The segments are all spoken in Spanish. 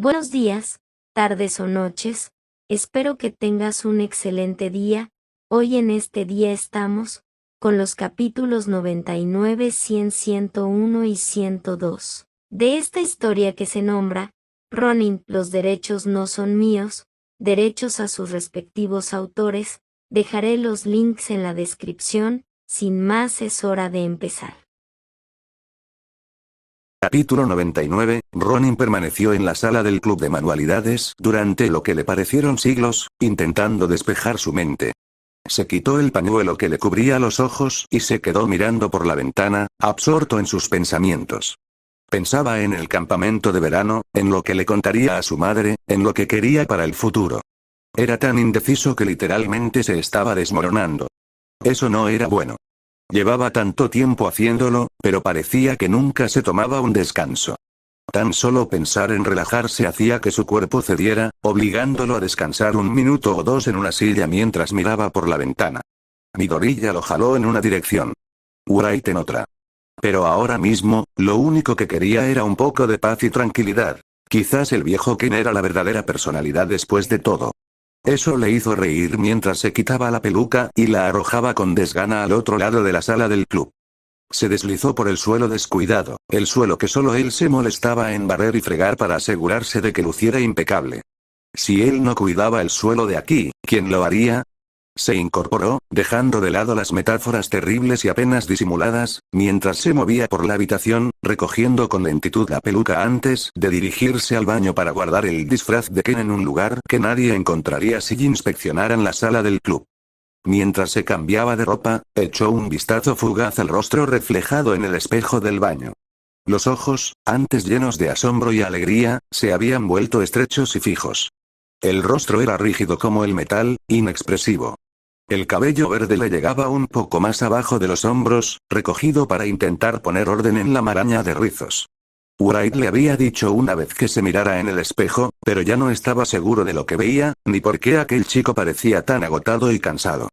Buenos días, tardes o noches, espero que tengas un excelente día. Hoy en este día estamos con los capítulos 99, 100, 101 y 102 de esta historia que se nombra Ronin, los derechos no son míos, derechos a sus respectivos autores. Dejaré los links en la descripción. Sin más, es hora de empezar. Capítulo 99, Ronin permaneció en la sala del club de manualidades durante lo que le parecieron siglos, intentando despejar su mente. Se quitó el pañuelo que le cubría los ojos y se quedó mirando por la ventana, absorto en sus pensamientos. Pensaba en el campamento de verano, en lo que le contaría a su madre, en lo que quería para el futuro. Era tan indeciso que literalmente se estaba desmoronando. Eso no era bueno. Llevaba tanto tiempo haciéndolo, pero parecía que nunca se tomaba un descanso. Tan solo pensar en relajarse hacía que su cuerpo cediera, obligándolo a descansar un minuto o dos en una silla mientras miraba por la ventana. Midoriya lo jaló en una dirección. Wright en otra. Pero ahora mismo, lo único que quería era un poco de paz y tranquilidad. Quizás el viejo Ken era la verdadera personalidad después de todo. Eso le hizo reír mientras se quitaba la peluca y la arrojaba con desgana al otro lado de la sala del club. Se deslizó por el suelo descuidado, el suelo que solo él se molestaba en barrer y fregar para asegurarse de que luciera impecable. Si él no cuidaba el suelo de aquí, ¿quién lo haría? Se incorporó, dejando de lado las metáforas terribles y apenas disimuladas, mientras se movía por la habitación, recogiendo con lentitud la peluca antes de dirigirse al baño para guardar el disfraz de Ken en un lugar que nadie encontraría si inspeccionaran la sala del club. Mientras se cambiaba de ropa, echó un vistazo fugaz al rostro reflejado en el espejo del baño. Los ojos, antes llenos de asombro y alegría, se habían vuelto estrechos y fijos. El rostro era rígido como el metal, inexpresivo. El cabello verde le llegaba un poco más abajo de los hombros, recogido para intentar poner orden en la maraña de rizos. Wright le había dicho una vez que se mirara en el espejo, pero ya no estaba seguro de lo que veía, ni por qué aquel chico parecía tan agotado y cansado.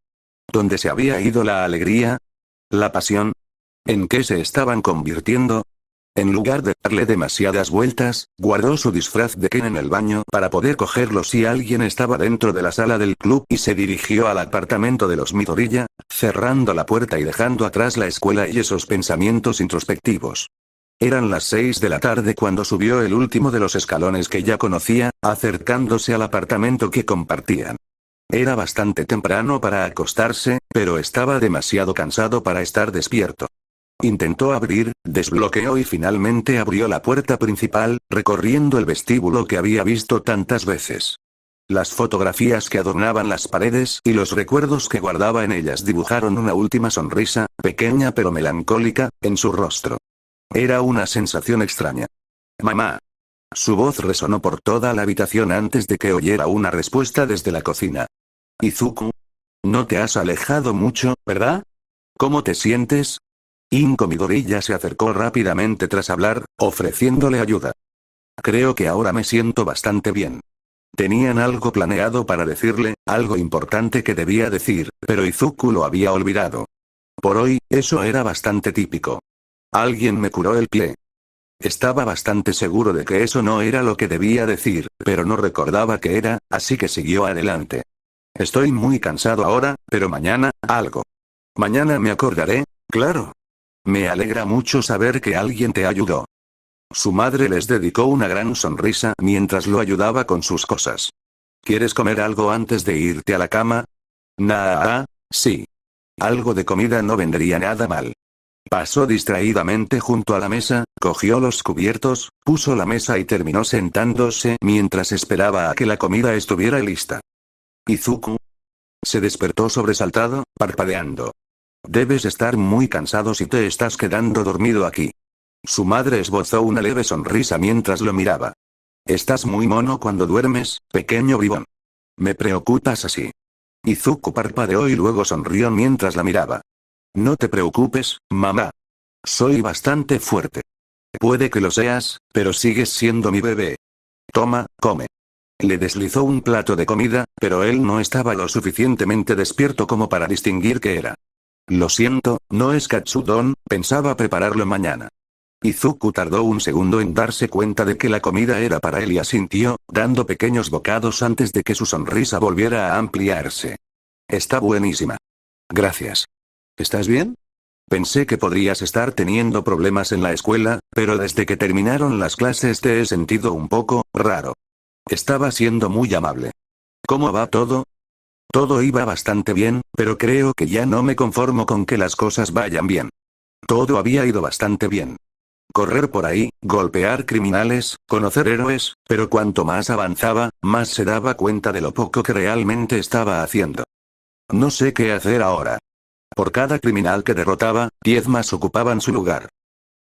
¿Dónde se había ido la alegría? ¿La pasión? ¿En qué se estaban convirtiendo? En lugar de darle demasiadas vueltas, guardó su disfraz de Ken en el baño para poder cogerlo si alguien estaba dentro de la sala del club y se dirigió al apartamento de los Midoriya, cerrando la puerta y dejando atrás la escuela y esos pensamientos introspectivos. Eran las 6 de la tarde cuando subió el último de los escalones que ya conocía, acercándose al apartamento que compartían. Era bastante temprano para acostarse, pero estaba demasiado cansado para estar despierto. Intentó abrir, desbloqueó y finalmente abrió la puerta principal, recorriendo el vestíbulo que había visto tantas veces. Las fotografías que adornaban las paredes y los recuerdos que guardaba en ellas dibujaron una última sonrisa, pequeña pero melancólica, en su rostro. Era una sensación extraña. «Mamá». Su voz resonó por toda la habitación antes de que oyera una respuesta desde la cocina. «Izuku. No te has alejado mucho, ¿verdad? ¿Cómo te sientes?» Midoriya se acercó rápidamente tras hablar, ofreciéndole ayuda. «Creo que ahora me siento bastante bien». Tenían algo planeado para decirle, algo importante que debía decir, pero Izuku lo había olvidado. Por hoy, eso era bastante típico. Alguien me curó el pie. Estaba bastante seguro de que eso no era lo que debía decir, pero no recordaba qué era, así que siguió adelante. Estoy muy cansado ahora, pero mañana, algo. Mañana me acordaré, claro. Me alegra mucho saber que alguien te ayudó. Su madre les dedicó una gran sonrisa mientras lo ayudaba con sus cosas. ¿Quieres comer algo antes de irte a la cama? Sí. Algo de comida no vendría nada mal. Pasó distraídamente junto a la mesa, cogió los cubiertos, puso la mesa y terminó sentándose mientras esperaba a que la comida estuviera lista. ¿Izuku? Se despertó sobresaltado, parpadeando. Debes estar muy cansado si te estás quedando dormido aquí. Su madre esbozó una leve sonrisa mientras lo miraba. Estás muy mono cuando duermes, pequeño bribón. Me preocupas así. Izuku parpadeó y luego sonrió mientras la miraba. No te preocupes, mamá. Soy bastante fuerte. Puede que lo seas, pero sigues siendo mi bebé. Toma, come. Le deslizó un plato de comida, pero él no estaba lo suficientemente despierto como para distinguir qué era. Lo siento, no es katsudon, pensaba prepararlo mañana. Izuku tardó un segundo en darse cuenta de que la comida era para él y asintió, dando pequeños bocados antes de que su sonrisa volviera a ampliarse. Está buenísima. Gracias. ¿Estás bien? Pensé que podrías estar teniendo problemas en la escuela, pero desde que terminaron las clases te he sentido un poco raro. Estaba siendo muy amable. ¿Cómo va todo? Todo iba bastante bien, pero creo que ya no me conformo con que las cosas vayan bien. Todo había ido bastante bien. Correr por ahí, golpear criminales, conocer héroes, pero cuanto más avanzaba, más se daba cuenta de lo poco que realmente estaba haciendo. No sé qué hacer ahora. Por cada criminal que derrotaba, 10 más ocupaban su lugar.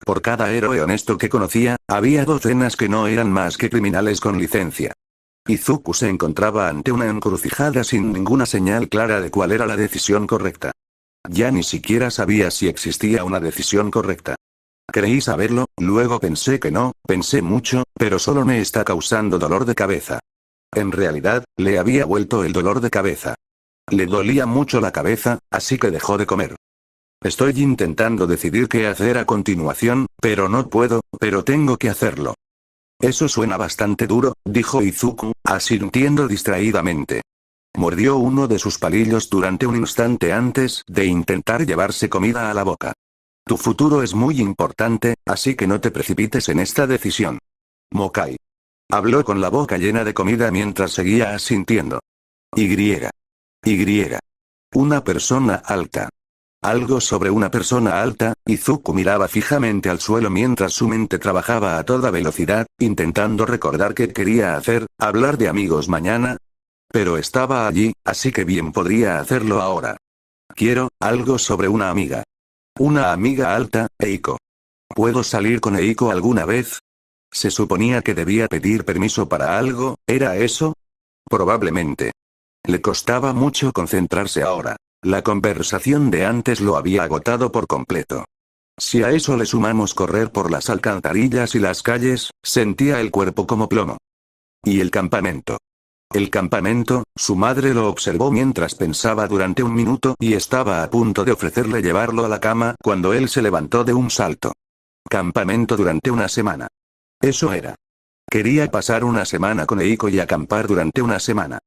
Por cada héroe honesto que conocía, había docenas que no eran más que criminales con licencia. Izuku se encontraba ante una encrucijada sin ninguna señal clara de cuál era la decisión correcta. Ya ni siquiera sabía si existía una decisión correcta. Creí saberlo, luego pensé que no, pensé mucho, pero solo me está causando dolor de cabeza. En realidad, le había vuelto el dolor de cabeza. Le dolía mucho la cabeza, así que dejó de comer. Estoy intentando decidir qué hacer a continuación, pero no puedo, pero tengo que hacerlo. Eso suena bastante duro, dijo Izuku, asintiendo distraídamente. Mordió uno de sus palillos durante un instante antes de intentar llevarse comida a la boca. Tu futuro es muy importante, así que no te precipites en esta decisión. Mokai. Habló con la boca llena de comida mientras seguía asintiendo. Y. Una persona alta. Algo sobre una persona alta. Izuku miraba fijamente al suelo mientras su mente trabajaba a toda velocidad, intentando recordar qué quería hacer, hablar de amigos mañana. Pero estaba allí, así que bien podría hacerlo ahora. Quiero, algo sobre una amiga. Una amiga alta, Eiko. ¿Puedo salir con Eiko alguna vez? Se suponía que debía pedir permiso para algo, ¿era eso? Probablemente. Le costaba mucho concentrarse ahora. La conversación de antes lo había agotado por completo. Si a eso le sumamos correr por las alcantarillas y las calles, sentía el cuerpo como plomo. ¿Y el campamento? El campamento, su madre lo observó mientras pensaba durante un minuto y estaba a punto de ofrecerle llevarlo a la cama cuando él se levantó de un salto. Campamento durante una semana. Eso era. Quería pasar una semana con Eiko y acampar durante una semana.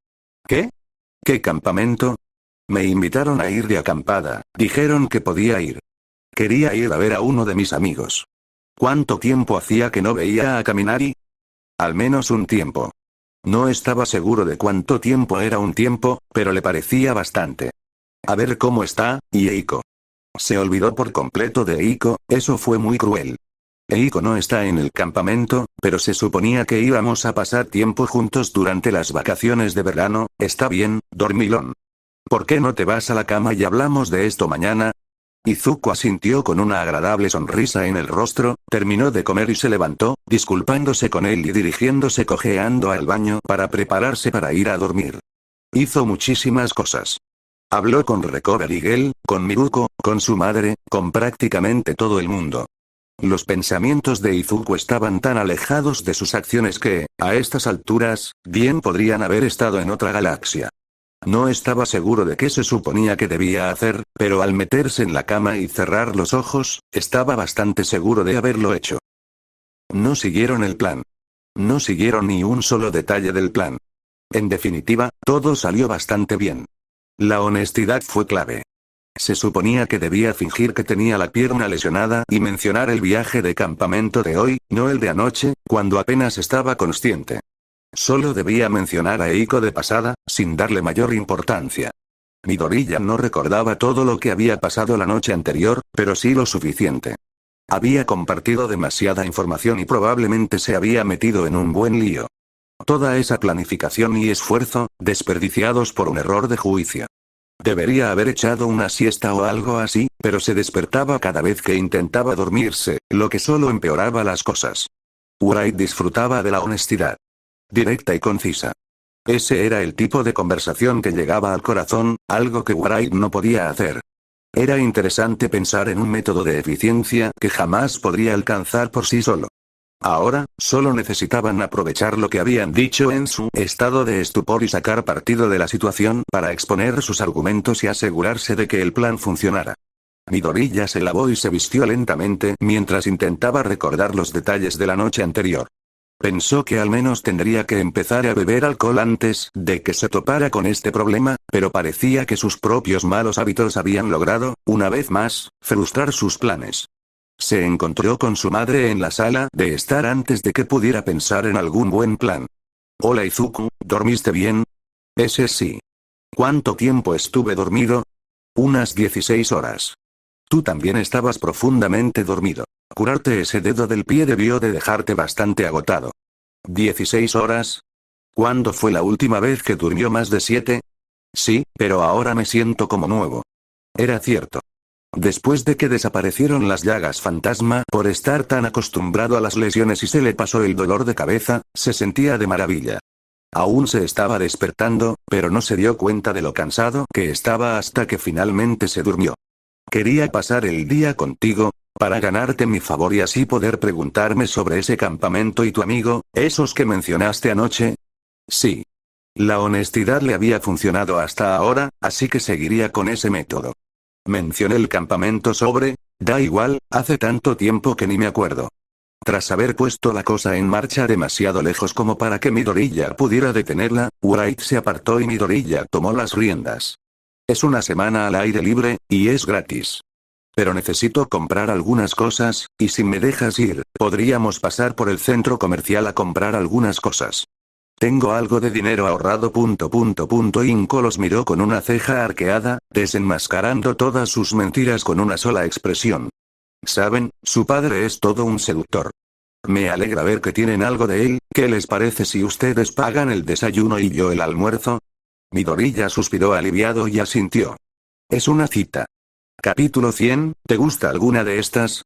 ¿Qué? ¿Qué campamento? Me invitaron a ir de acampada, dijeron que podía ir. Quería ir a ver a uno de mis amigos. ¿Cuánto tiempo hacía que no veía a Kaminari? Al menos un tiempo. No estaba seguro de cuánto tiempo era un tiempo, pero le parecía bastante. A ver cómo está, y Eiko. Se olvidó por completo de Eiko, eso fue muy cruel. Eiko no está en el campamento, pero se suponía que íbamos a pasar tiempo juntos durante las vacaciones de verano. Está bien, dormilón. ¿Por qué no te vas a la cama y hablamos de esto mañana? Izuku asintió con una agradable sonrisa en el rostro, terminó de comer y se levantó, disculpándose con él y dirigiéndose cojeando al baño para prepararse para ir a dormir. Hizo muchísimas cosas. Habló con Recovery Girl, con Miruko, con su madre, con prácticamente todo el mundo. Los pensamientos de Izuku estaban tan alejados de sus acciones que, a estas alturas, bien podrían haber estado en otra galaxia. No estaba seguro de qué se suponía que debía hacer, pero al meterse en la cama y cerrar los ojos, estaba bastante seguro de haberlo hecho. No siguieron el plan. No siguieron ni un solo detalle del plan. En definitiva, todo salió bastante bien. La honestidad fue clave. Se suponía que debía fingir que tenía la pierna lesionada y mencionar el viaje de campamento de hoy, no el de anoche, cuando apenas estaba consciente. Solo debía mencionar a Eiko de pasada, sin darle mayor importancia. Midoriya no recordaba todo lo que había pasado la noche anterior, pero sí lo suficiente. Había compartido demasiada información y probablemente se había metido en un buen lío. Toda esa planificación y esfuerzo, desperdiciados por un error de juicio. Debería haber echado una siesta o algo así, pero se despertaba cada vez que intentaba dormirse, lo que solo empeoraba las cosas. Wright disfrutaba de la honestidad. Directa y concisa. Ese era el tipo de conversación que llegaba al corazón, algo que Wright no podía hacer. Era interesante pensar en un método de eficiencia que jamás podría alcanzar por sí solo. Ahora, solo necesitaban aprovechar lo que habían dicho en su estado de estupor y sacar partido de la situación para exponer sus argumentos y asegurarse de que el plan funcionara. Midoriya se lavó y se vistió lentamente mientras intentaba recordar los detalles de la noche anterior. Pensó que al menos tendría que empezar a beber alcohol antes de que se topara con este problema, pero parecía que sus propios malos hábitos habían logrado, una vez más, frustrar sus planes. Se encontró con su madre en la sala de estar antes de que pudiera pensar en algún buen plan. Hola Izuku, ¿dormiste bien? Ese sí. ¿Cuánto tiempo estuve dormido? Unas 16 horas. Tú también estabas profundamente dormido. Curarte ese dedo del pie debió de dejarte bastante agotado. ¿16 horas? ¿Cuándo fue la última vez que durmió más de 7? Sí, pero ahora me siento como nuevo. Era cierto. Después de que desaparecieron las llagas fantasma por estar tan acostumbrado a las lesiones y se le pasó el dolor de cabeza, se sentía de maravilla. Aún se estaba despertando, pero no se dio cuenta de lo cansado que estaba hasta que finalmente se durmió. Quería pasar el día contigo, para ganarte mi favor y así poder preguntarme sobre ese campamento y tu amigo, esos que mencionaste anoche. Sí. La honestidad le había funcionado hasta ahora, así que seguiría con ese método. Mencioné el campamento da igual, hace tanto tiempo que ni me acuerdo. Tras haber puesto la cosa en marcha demasiado lejos como para que Midoriya pudiera detenerla, Wright se apartó y Midoriya tomó las riendas. Es una semana al aire libre, y es gratis. Pero necesito comprar algunas cosas, y si me dejas ir, podríamos pasar por el centro comercial a comprar algunas cosas. Tengo algo de dinero ahorrado. Inco los miró con una ceja arqueada, desenmascarando todas sus mentiras con una sola expresión. Saben, su padre es todo un seductor. Me alegra ver que tienen algo de él. ¿Qué les parece si ustedes pagan el desayuno y yo el almuerzo? Midoriya suspiró aliviado y asintió. Es una cita. Capítulo 100, ¿te gusta alguna de estas?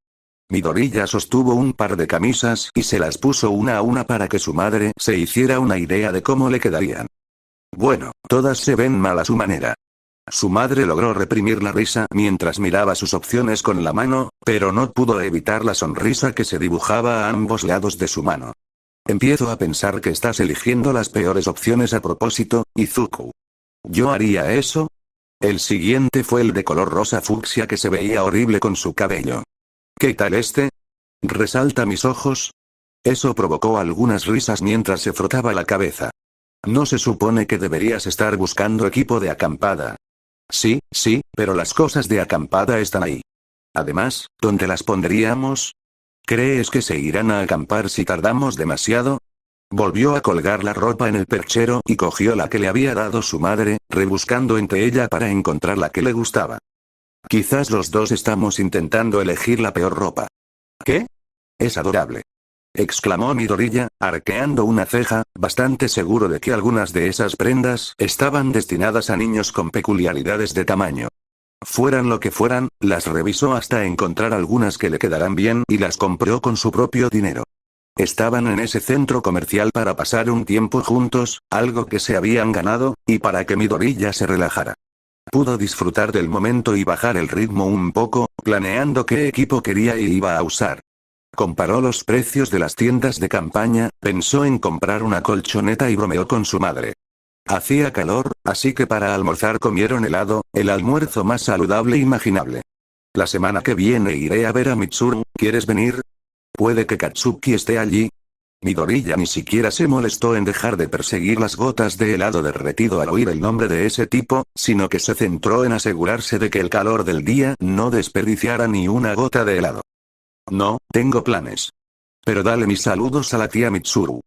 Midoriya sostuvo un par de camisas y se las puso una a una para que su madre se hiciera una idea de cómo le quedarían. Bueno, todas se ven mal a su manera. Su madre logró reprimir la risa mientras miraba sus opciones con la mano, pero no pudo evitar la sonrisa que se dibujaba a ambos lados de su mano. Empiezo a pensar que estás eligiendo las peores opciones a propósito, Izuku. ¿Yo haría eso? El siguiente fue el de color rosa fucsia que se veía horrible con su cabello. ¿Qué tal este? ¿Resalta mis ojos? Eso provocó algunas risas mientras se frotaba la cabeza. ¿No se supone que deberías estar buscando equipo de acampada? Sí, pero las cosas de acampada están ahí. Además, ¿dónde las pondríamos? ¿Crees que se irán a acampar si tardamos demasiado? Volvió a colgar la ropa en el perchero y cogió la que le había dado su madre, rebuscando entre ella para encontrar la que le gustaba. Quizás los dos estamos intentando elegir la peor ropa. ¿Qué? Es adorable. Exclamó Midoriya, arqueando una ceja, bastante seguro de que algunas de esas prendas estaban destinadas a niños con peculiaridades de tamaño. Fueran lo que fueran, las revisó hasta encontrar algunas que le quedarán bien y las compró con su propio dinero. Estaban en ese centro comercial para pasar un tiempo juntos, algo que se habían ganado, y para que Midoriya se relajara. Pudo disfrutar del momento y bajar el ritmo un poco, planeando qué equipo quería y iba a usar. Comparó los precios de las tiendas de campaña, pensó en comprar una colchoneta y bromeó con su madre. Hacía calor, así que para almorzar comieron helado, el almuerzo más saludable imaginable. La semana que viene iré a ver a Mitsuru, ¿quieres venir? ¿Puede que Katsuki esté allí? Midoriya ni siquiera se molestó en dejar de perseguir las gotas de helado derretido al oír el nombre de ese tipo, sino que se centró en asegurarse de que el calor del día no desperdiciara ni una gota de helado. No, tengo planes. Pero dale mis saludos a la tía Mitsuru.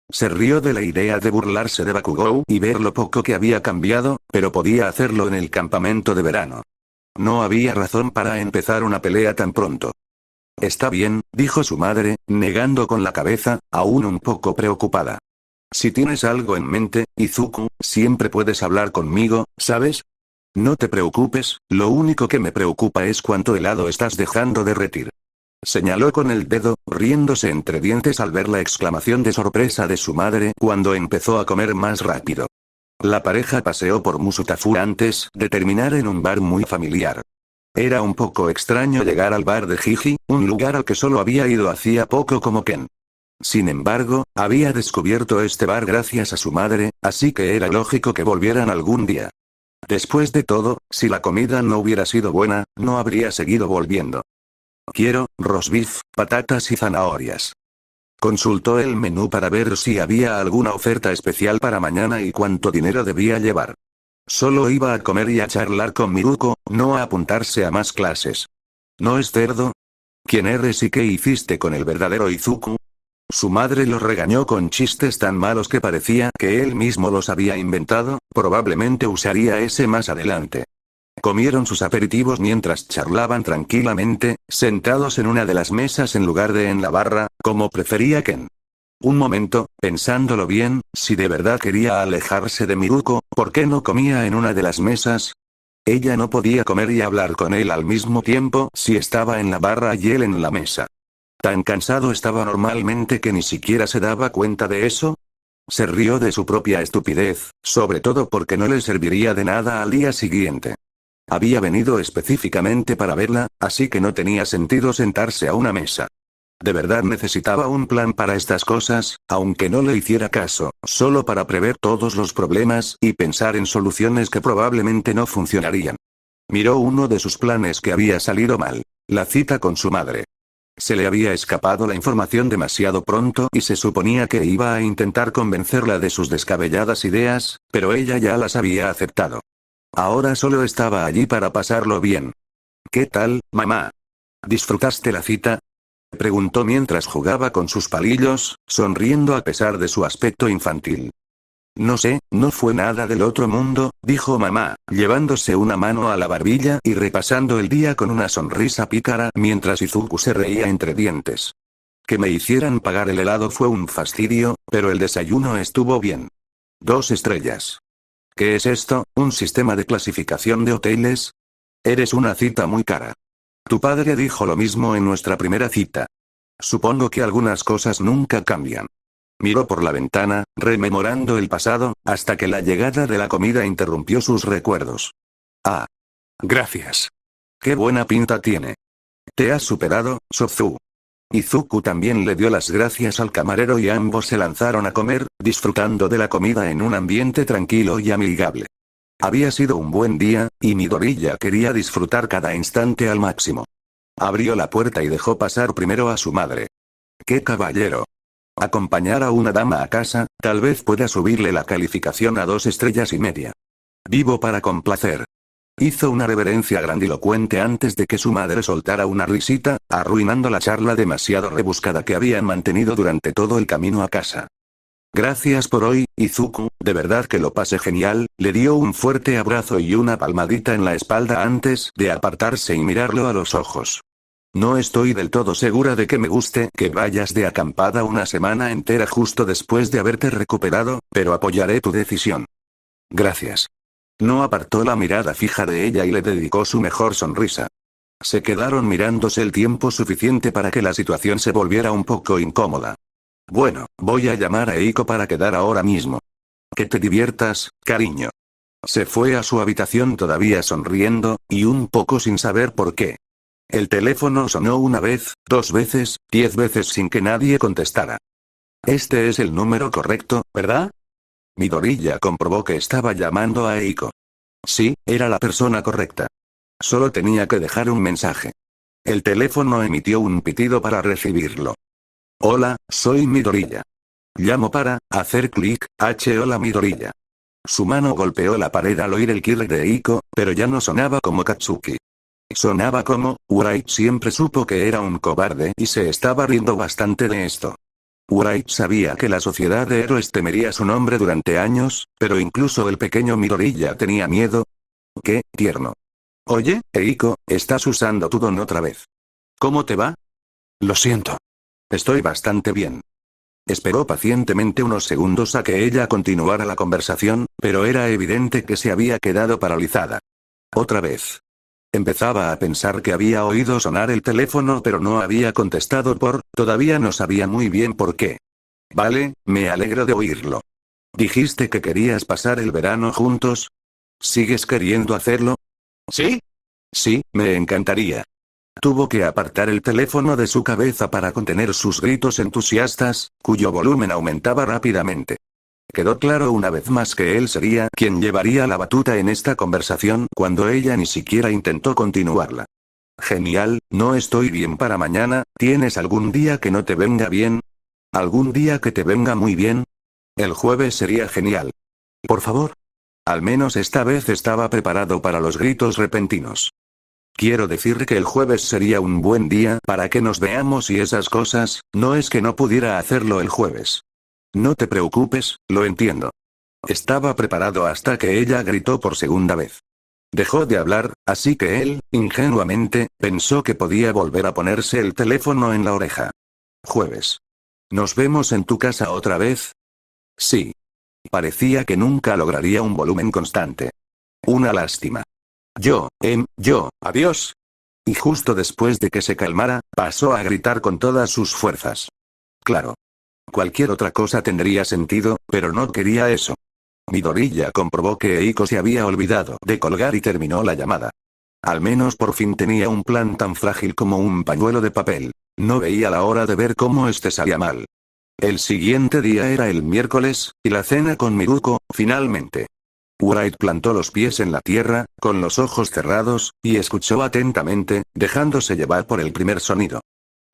Se rió de la idea de burlarse de Bakugou y ver lo poco que había cambiado, pero podía hacerlo en el campamento de verano. No había razón para empezar una pelea tan pronto. Está bien, dijo su madre, negando con la cabeza, aún un poco preocupada. Si tienes algo en mente, Izuku, siempre puedes hablar conmigo, ¿sabes? No te preocupes, lo único que me preocupa es cuánto helado estás dejando derretir. Señaló con el dedo, riéndose entre dientes al ver la exclamación de sorpresa de su madre cuando empezó a comer más rápido. La pareja paseó por Musutafu antes de terminar en un bar muy familiar. Era un poco extraño llegar al bar de Jiji, un lugar al que solo había ido hacía poco como Ken. Sin embargo, había descubierto este bar gracias a su madre, así que era lógico que volvieran algún día. Después de todo, si la comida no hubiera sido buena, no habría seguido volviendo. Quiero, roast beef, patatas y zanahorias. Consultó el menú para ver si había alguna oferta especial para mañana y cuánto dinero debía llevar. Solo iba a comer y a charlar con Miruko, no a apuntarse a más clases. ¿No es cerdo? ¿Quién eres y qué hiciste con el verdadero Izuku? Su madre lo regañó con chistes tan malos que parecía que él mismo los había inventado, probablemente usaría ese más adelante. Comieron sus aperitivos mientras charlaban tranquilamente, sentados en una de las mesas en lugar de en la barra, como prefería Ken. Un momento, pensándolo bien, si de verdad quería alejarse de Miruko, ¿por qué no comía en una de las mesas? Ella no podía comer y hablar con él al mismo tiempo si estaba en la barra y él en la mesa. Tan cansado estaba normalmente que ni siquiera se daba cuenta de eso. Se rió de su propia estupidez, sobre todo porque no le serviría de nada al día siguiente. Había venido específicamente para verla, así que no tenía sentido sentarse a una mesa. De verdad necesitaba un plan para estas cosas, aunque no le hiciera caso, solo para prever todos los problemas y pensar en soluciones que probablemente no funcionarían. Miró uno de sus planes que había salido mal: la cita con su madre. Se le había escapado la información demasiado pronto y se suponía que iba a intentar convencerla de sus descabelladas ideas, pero ella ya las había aceptado. Ahora solo estaba allí para pasarlo bien. ¿Qué tal, mamá? ¿Disfrutaste la cita?, preguntó mientras jugaba con sus palillos, sonriendo a pesar de su aspecto infantil. No sé, no fue nada del otro mundo, dijo mamá, llevándose una mano a la barbilla y repasando el día con una sonrisa pícara mientras Izuku se reía entre dientes. Que me hicieran pagar el helado fue un fastidio, pero el desayuno estuvo bien. 2 estrellas. ¿Qué es esto, un sistema de clasificación de hoteles? Eres una cita muy cara. Tu padre dijo lo mismo en nuestra primera cita. Supongo que algunas cosas nunca cambian. Miró por la ventana, rememorando el pasado, hasta que la llegada de la comida interrumpió sus recuerdos. Ah. Gracias. Qué buena pinta tiene. Te has superado, Sozu. Izuku también le dio las gracias al camarero y ambos se lanzaron a comer, disfrutando de la comida en un ambiente tranquilo y amigable. Había sido un buen día, y Midoriya quería disfrutar cada instante al máximo. Abrió la puerta y dejó pasar primero a su madre. ¡Qué caballero! Acompañar a una dama a casa, tal vez pueda subirle la calificación a 2 estrellas y media. Vivo para complacer. Hizo una reverencia grandilocuente antes de que su madre soltara una risita, arruinando la charla demasiado rebuscada que habían mantenido durante todo el camino a casa. Gracias por hoy, Izuku, de verdad que lo pasé genial, le dio un fuerte abrazo y una palmadita en la espalda antes de apartarse y mirarlo a los ojos. No estoy del todo segura de que me guste que vayas de acampada una semana entera justo después de haberte recuperado, pero apoyaré tu decisión. Gracias. No apartó la mirada fija de ella y le dedicó su mejor sonrisa. Se quedaron mirándose el tiempo suficiente para que la situación se volviera un poco incómoda. Bueno, voy a llamar a Eiko para quedar ahora mismo. Que te diviertas, cariño. Se fue a su habitación todavía sonriendo, y un poco sin saber por qué. El teléfono sonó 1 vez, 2 veces, 10 veces sin que nadie contestara. Este es el número correcto, ¿verdad? Midoriya comprobó que estaba llamando a Eiko. Sí, era la persona correcta. Solo tenía que dejar un mensaje. El teléfono emitió un pitido para recibirlo. Hola, soy Midoriya. Llamo para hacer clic. Hola Midoriya. Su mano golpeó la pared al oír el kirk de Eiko, pero ya no sonaba como Katsuki. Sonaba como, Wright siempre supo que era un cobarde y se estaba riendo bastante de esto. Wright sabía que la sociedad de héroes temería su nombre durante años, pero incluso el pequeño Midoriya tenía miedo. ¡Qué tierno! Oye, Eiko, estás usando tu don otra vez. ¿Cómo te va? Lo siento. Estoy bastante bien. Esperó pacientemente unos segundos a que ella continuara la conversación, pero era evidente que se había quedado paralizada. Otra vez. Empezaba a pensar que había oído sonar el teléfono pero no había contestado todavía no sabía muy bien por qué. Vale, me alegro de oírlo. ¿Dijiste que querías pasar el verano juntos? ¿Sigues queriendo hacerlo? ¿Sí? Sí, me encantaría. Tuvo que apartar el teléfono de su cabeza para contener sus gritos entusiastas, cuyo volumen aumentaba rápidamente. Quedó claro una vez más que él sería quien llevaría la batuta en esta conversación cuando ella ni siquiera intentó continuarla. Genial, no estoy bien para mañana, ¿tienes algún día que no te venga bien? ¿Algún día que te venga muy bien? El jueves sería genial. Por favor. Al menos esta vez estaba preparado para los gritos repentinos. Quiero decir que el jueves sería un buen día para que nos veamos y esas cosas, no es que no pudiera hacerlo el jueves. No te preocupes, lo entiendo. Estaba preparado hasta que ella gritó por segunda vez. Dejó de hablar, así que él, ingenuamente, pensó que podía volver a ponerse el teléfono en la oreja. Jueves. ¿Nos vemos en tu casa otra vez? Sí. Parecía que nunca lograría un volumen constante. Una lástima. Adiós. Y justo después de que se calmara, pasó a gritar con todas sus fuerzas. Claro. Cualquier otra cosa tendría sentido, pero no quería eso. Midoriya comprobó que Eiko se había olvidado de colgar y terminó la llamada. Al menos por fin tenía un plan tan frágil como un pañuelo de papel. No veía la hora de ver cómo este salía mal. El siguiente día era el miércoles, y la cena con Miruko, finalmente. Wright plantó los pies en la tierra, con los ojos cerrados, y escuchó atentamente, dejándose llevar por el primer sonido.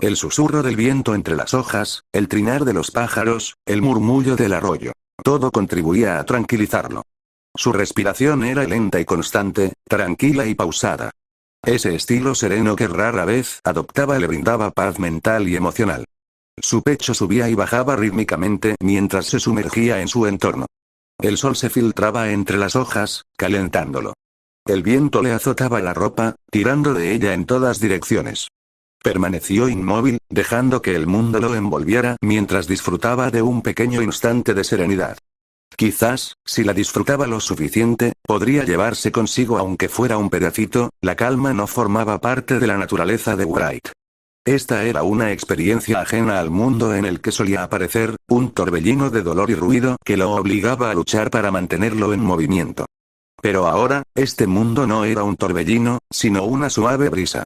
El susurro del viento entre las hojas, el trinar de los pájaros, el murmullo del arroyo. Todo contribuía a tranquilizarlo. Su respiración era lenta y constante, tranquila y pausada. Ese estilo sereno que rara vez adoptaba le brindaba paz mental y emocional. Su pecho subía y bajaba rítmicamente mientras se sumergía en su entorno. El sol se filtraba entre las hojas, calentándolo. El viento le azotaba la ropa, tirando de ella en todas direcciones. Permaneció inmóvil, dejando que el mundo lo envolviera mientras disfrutaba de un pequeño instante de serenidad. Quizás, si la disfrutaba lo suficiente, podría llevarse consigo aunque fuera un pedacito, la calma no formaba parte de la naturaleza de Wright. Esta era una experiencia ajena al mundo en el que solía aparecer, un torbellino de dolor y ruido que lo obligaba a luchar para mantenerlo en movimiento. Pero ahora, este mundo no era un torbellino, sino una suave brisa.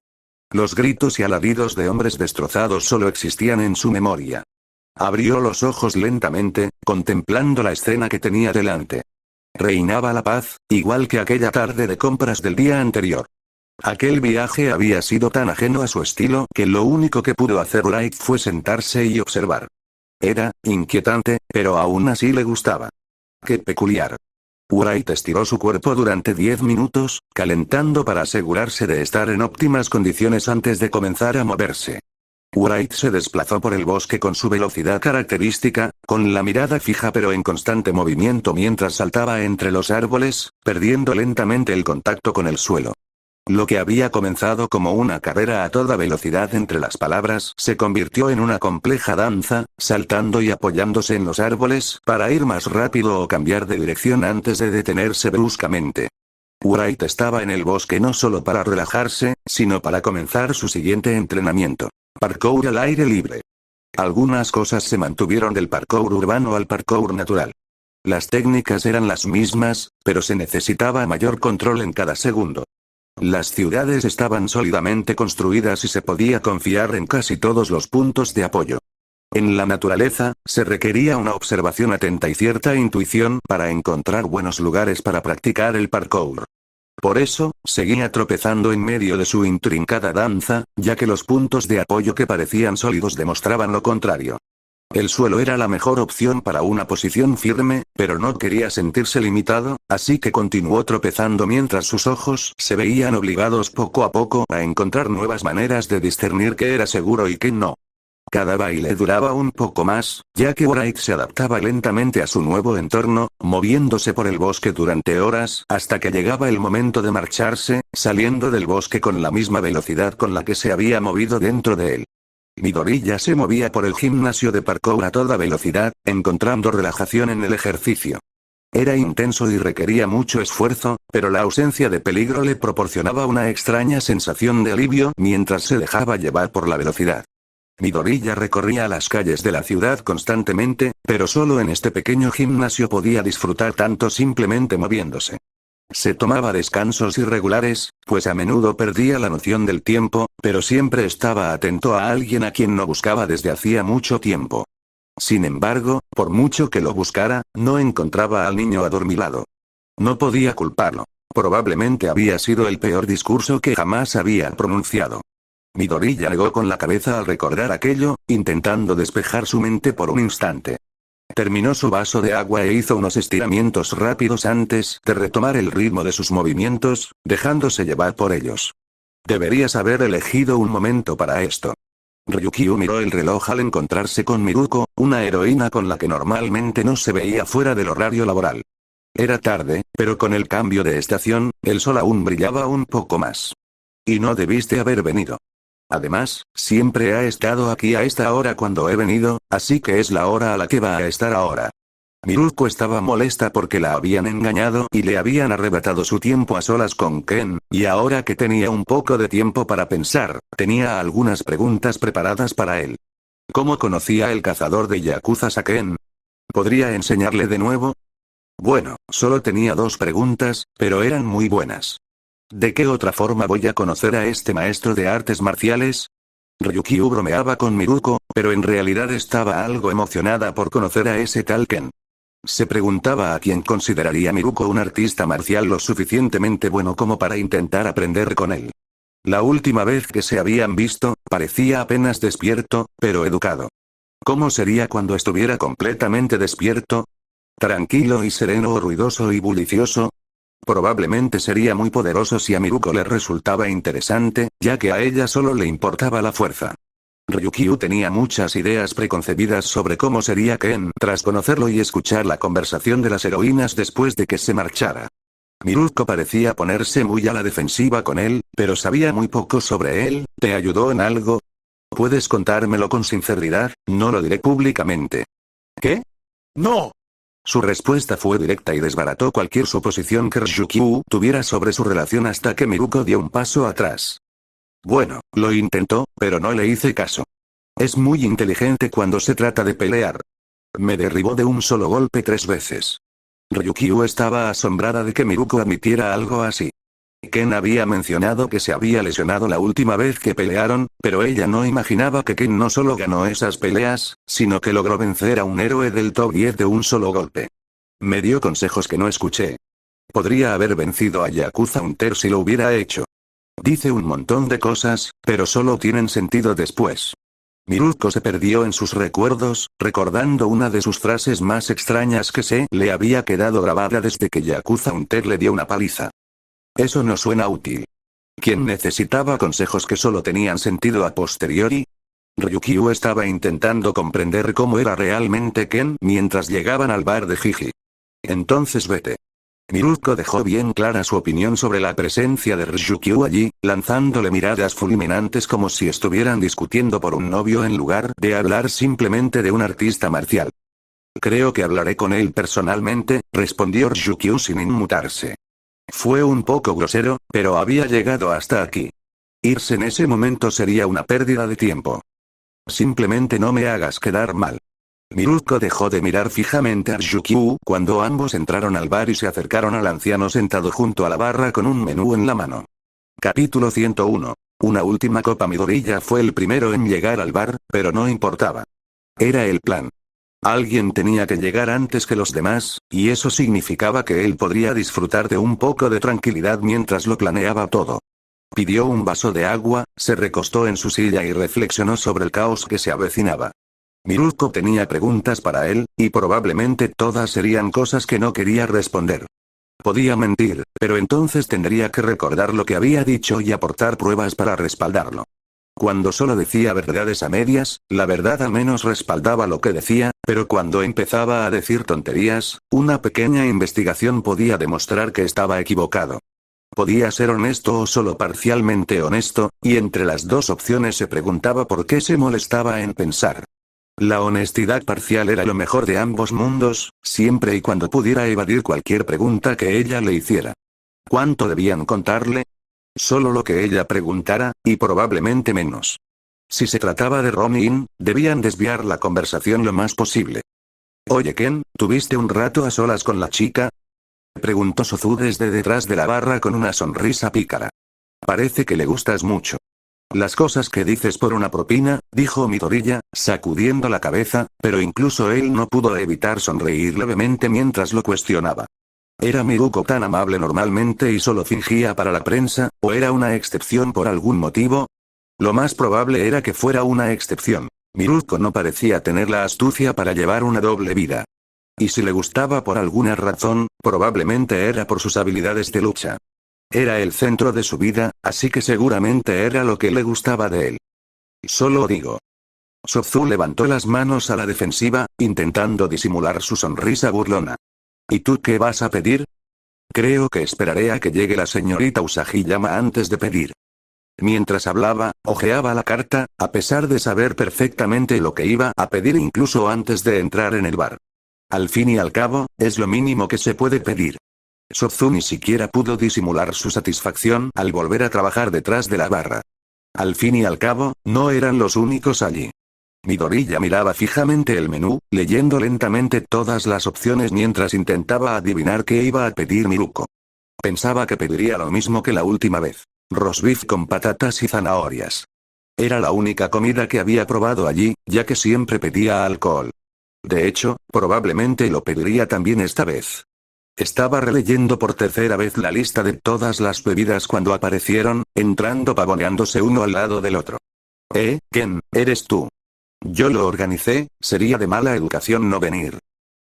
Los gritos y alaridos de hombres destrozados solo existían en su memoria. Abrió los ojos lentamente, contemplando la escena que tenía delante. Reinaba la paz, igual que aquella tarde de compras del día anterior. Aquel viaje había sido tan ajeno a su estilo que lo único que pudo hacer Wright fue sentarse y observar. Era inquietante, pero aún así le gustaba. ¡Qué peculiar! Wright estiró su cuerpo durante 10 minutos, calentando para asegurarse de estar en óptimas condiciones antes de comenzar a moverse. Wright se desplazó por el bosque con su velocidad característica, con la mirada fija pero en constante movimiento mientras saltaba entre los árboles, perdiendo lentamente el contacto con el suelo. Lo que había comenzado como una carrera a toda velocidad entre las palabras se convirtió en una compleja danza, saltando y apoyándose en los árboles para ir más rápido o cambiar de dirección antes de detenerse bruscamente. Wright estaba en el bosque no solo para relajarse, sino para comenzar su siguiente entrenamiento. Parkour al aire libre. Algunas cosas se mantuvieron del parkour urbano al parkour natural. Las técnicas eran las mismas, pero se necesitaba mayor control en cada segundo. Las ciudades estaban sólidamente construidas y se podía confiar en casi todos los puntos de apoyo. En la naturaleza, se requería una observación atenta y cierta intuición para encontrar buenos lugares para practicar el parkour. Por eso, seguía tropezando en medio de su intrincada danza, ya que los puntos de apoyo que parecían sólidos demostraban lo contrario. El suelo era la mejor opción para una posición firme, pero no quería sentirse limitado, así que continuó tropezando mientras sus ojos se veían obligados poco a poco a encontrar nuevas maneras de discernir qué era seguro y qué no. Cada baile duraba un poco más, ya que Wright se adaptaba lentamente a su nuevo entorno, moviéndose por el bosque durante horas hasta que llegaba el momento de marcharse, saliendo del bosque con la misma velocidad con la que se había movido dentro de él. Midoriya se movía por el gimnasio de parkour a toda velocidad, encontrando relajación en el ejercicio. Era intenso y requería mucho esfuerzo, pero la ausencia de peligro le proporcionaba una extraña sensación de alivio mientras se dejaba llevar por la velocidad. Midoriya recorría las calles de la ciudad constantemente, pero solo en este pequeño gimnasio podía disfrutar tanto simplemente moviéndose. Se tomaba descansos irregulares, pues a menudo perdía la noción del tiempo, pero siempre estaba atento a alguien a quien no buscaba desde hacía mucho tiempo. Sin embargo, por mucho que lo buscara, no encontraba al niño adormilado. No podía culparlo. Probablemente había sido el peor discurso que jamás había pronunciado. Midoriya negó con la cabeza al recordar aquello, intentando despejar su mente por un instante. Terminó su vaso de agua e hizo unos estiramientos rápidos antes de retomar el ritmo de sus movimientos, dejándose llevar por ellos. Deberías haber elegido un momento para esto. Ryukyu miró el reloj al encontrarse con Miruko, una heroína con la que normalmente no se veía fuera del horario laboral. Era tarde, pero con el cambio de estación, el sol aún brillaba un poco más. Y no debiste haber venido. Además, siempre ha estado aquí a esta hora cuando he venido, así que es la hora a la que va a estar ahora. Miruko estaba molesta porque la habían engañado y le habían arrebatado su tiempo a solas con Ken, y ahora que tenía un poco de tiempo para pensar, tenía algunas preguntas preparadas para él. ¿Cómo conocía el cazador de yakuzas a Ken? ¿Podría enseñarle de nuevo? Bueno, solo tenía 2 preguntas, pero eran muy buenas. ¿De qué otra forma voy a conocer a este maestro de artes marciales? Ryukyu bromeaba con Miruko, pero en realidad estaba algo emocionada por conocer a ese tal Ken. Se preguntaba a quién consideraría Miruko un artista marcial lo suficientemente bueno como para intentar aprender con él. La última vez que se habían visto, parecía apenas despierto, pero educado. ¿Cómo sería cuando estuviera completamente despierto? ¿Tranquilo y sereno o ruidoso y bullicioso? Probablemente sería muy poderoso si a Miruko le resultaba interesante, ya que a ella solo le importaba la fuerza. Ryukyu tenía muchas ideas preconcebidas sobre cómo sería Ken tras conocerlo y escuchar la conversación de las heroínas después de que se marchara. Miruko parecía ponerse muy a la defensiva con él, pero sabía muy poco sobre él. ¿Te ayudó en algo? ¿Puedes contármelo con sinceridad? No lo diré públicamente. ¿Qué? ¡No! Su respuesta fue directa y desbarató cualquier suposición que Ryukyu tuviera sobre su relación hasta que Miruko dio un paso atrás. Bueno, lo intentó, pero no le hice caso. Es muy inteligente cuando se trata de pelear. Me derribó de un solo golpe 3 veces. Ryukyu estaba asombrada de que Miruko admitiera algo así. Ken había mencionado que se había lesionado la última vez que pelearon, pero ella no imaginaba que Ken no solo ganó esas peleas, sino que logró vencer a un héroe del top 10 de un solo golpe. Me dio consejos que no escuché. Podría haber vencido a Yakuza Hunter si lo hubiera hecho. Dice un montón de cosas, pero solo tienen sentido después. Miruko se perdió en sus recuerdos, recordando una de sus frases más extrañas que se le había quedado grabada desde que Yakuza Hunter le dio una paliza. Eso no suena útil. ¿Quién necesitaba consejos que solo tenían sentido a posteriori? Ryukyu estaba intentando comprender cómo era realmente Ken mientras llegaban al bar de Jiji. Entonces vete. Miruko dejó bien clara su opinión sobre la presencia de Ryukyu allí, lanzándole miradas fulminantes como si estuvieran discutiendo por un novio en lugar de hablar simplemente de un artista marcial. Creo que hablaré con él personalmente, respondió Ryukyu sin inmutarse. Fue un poco grosero, pero había llegado hasta aquí. Irse en ese momento sería una pérdida de tiempo. Simplemente no me hagas quedar mal. Miruko dejó de mirar fijamente a Ryukyu cuando ambos entraron al bar y se acercaron al anciano sentado junto a la barra con un menú en la mano. Capítulo 101. Una última copa. Midoriya fue el primero en llegar al bar, pero no importaba. Era el plan. Alguien tenía que llegar antes que los demás, y eso significaba que él podría disfrutar de un poco de tranquilidad mientras lo planeaba todo. Pidió un vaso de agua, se recostó en su silla y reflexionó sobre el caos que se avecinaba. Miruko tenía preguntas para él, y probablemente todas serían cosas que no quería responder. Podía mentir, pero entonces tendría que recordar lo que había dicho y aportar pruebas para respaldarlo. Cuando solo decía verdades a medias, la verdad al menos respaldaba lo que decía, pero cuando empezaba a decir tonterías, una pequeña investigación podía demostrar que estaba equivocado. Podía ser honesto o solo parcialmente honesto, y entre las 2 opciones se preguntaba por qué se molestaba en pensar. La honestidad parcial era lo mejor de ambos mundos, siempre y cuando pudiera evadir cualquier pregunta que ella le hiciera. ¿Cuánto debían contarle? Solo lo que ella preguntara, y probablemente menos. Si se trataba de Ronin, debían desviar la conversación lo más posible. Oye Ken, ¿tuviste un rato a solas con la chica? Preguntó Sozu desde detrás de la barra con una sonrisa pícara. Parece que le gustas mucho. Las cosas que dices por una propina, dijo Midoriya, sacudiendo la cabeza, pero incluso él no pudo evitar sonreír levemente mientras lo cuestionaba. ¿Era Miruko tan amable normalmente y solo fingía para la prensa, o era una excepción por algún motivo? Lo más probable era que fuera una excepción. Miruko no parecía tener la astucia para llevar una doble vida. Y si le gustaba por alguna razón, probablemente era por sus habilidades de lucha. Era el centro de su vida, así que seguramente era lo que le gustaba de él. Solo digo. Sozu levantó las manos a la defensiva, intentando disimular su sonrisa burlona. ¿Y tú qué vas a pedir? Creo que esperaré a que llegue la señorita Usagi-yama antes de pedir. Mientras hablaba, hojeaba la carta, a pesar de saber perfectamente lo que iba a pedir incluso antes de entrar en el bar. Al fin y al cabo, es lo mínimo que se puede pedir. Sozu ni siquiera pudo disimular su satisfacción al volver a trabajar detrás de la barra. Al fin y al cabo, no eran los únicos allí. Midoriya miraba fijamente el menú, leyendo lentamente todas las opciones mientras intentaba adivinar qué iba a pedir Miruko. Pensaba que pediría lo mismo que la última vez. Roast beef con patatas y zanahorias. Era la única comida que había probado allí, ya que siempre pedía alcohol. De hecho, probablemente lo pediría también esta vez. Estaba releyendo por tercera vez la lista de todas las bebidas cuando aparecieron, entrando pavoneándose uno al lado del otro. ¿Quién eres tú? Yo lo organicé, sería de mala educación no venir.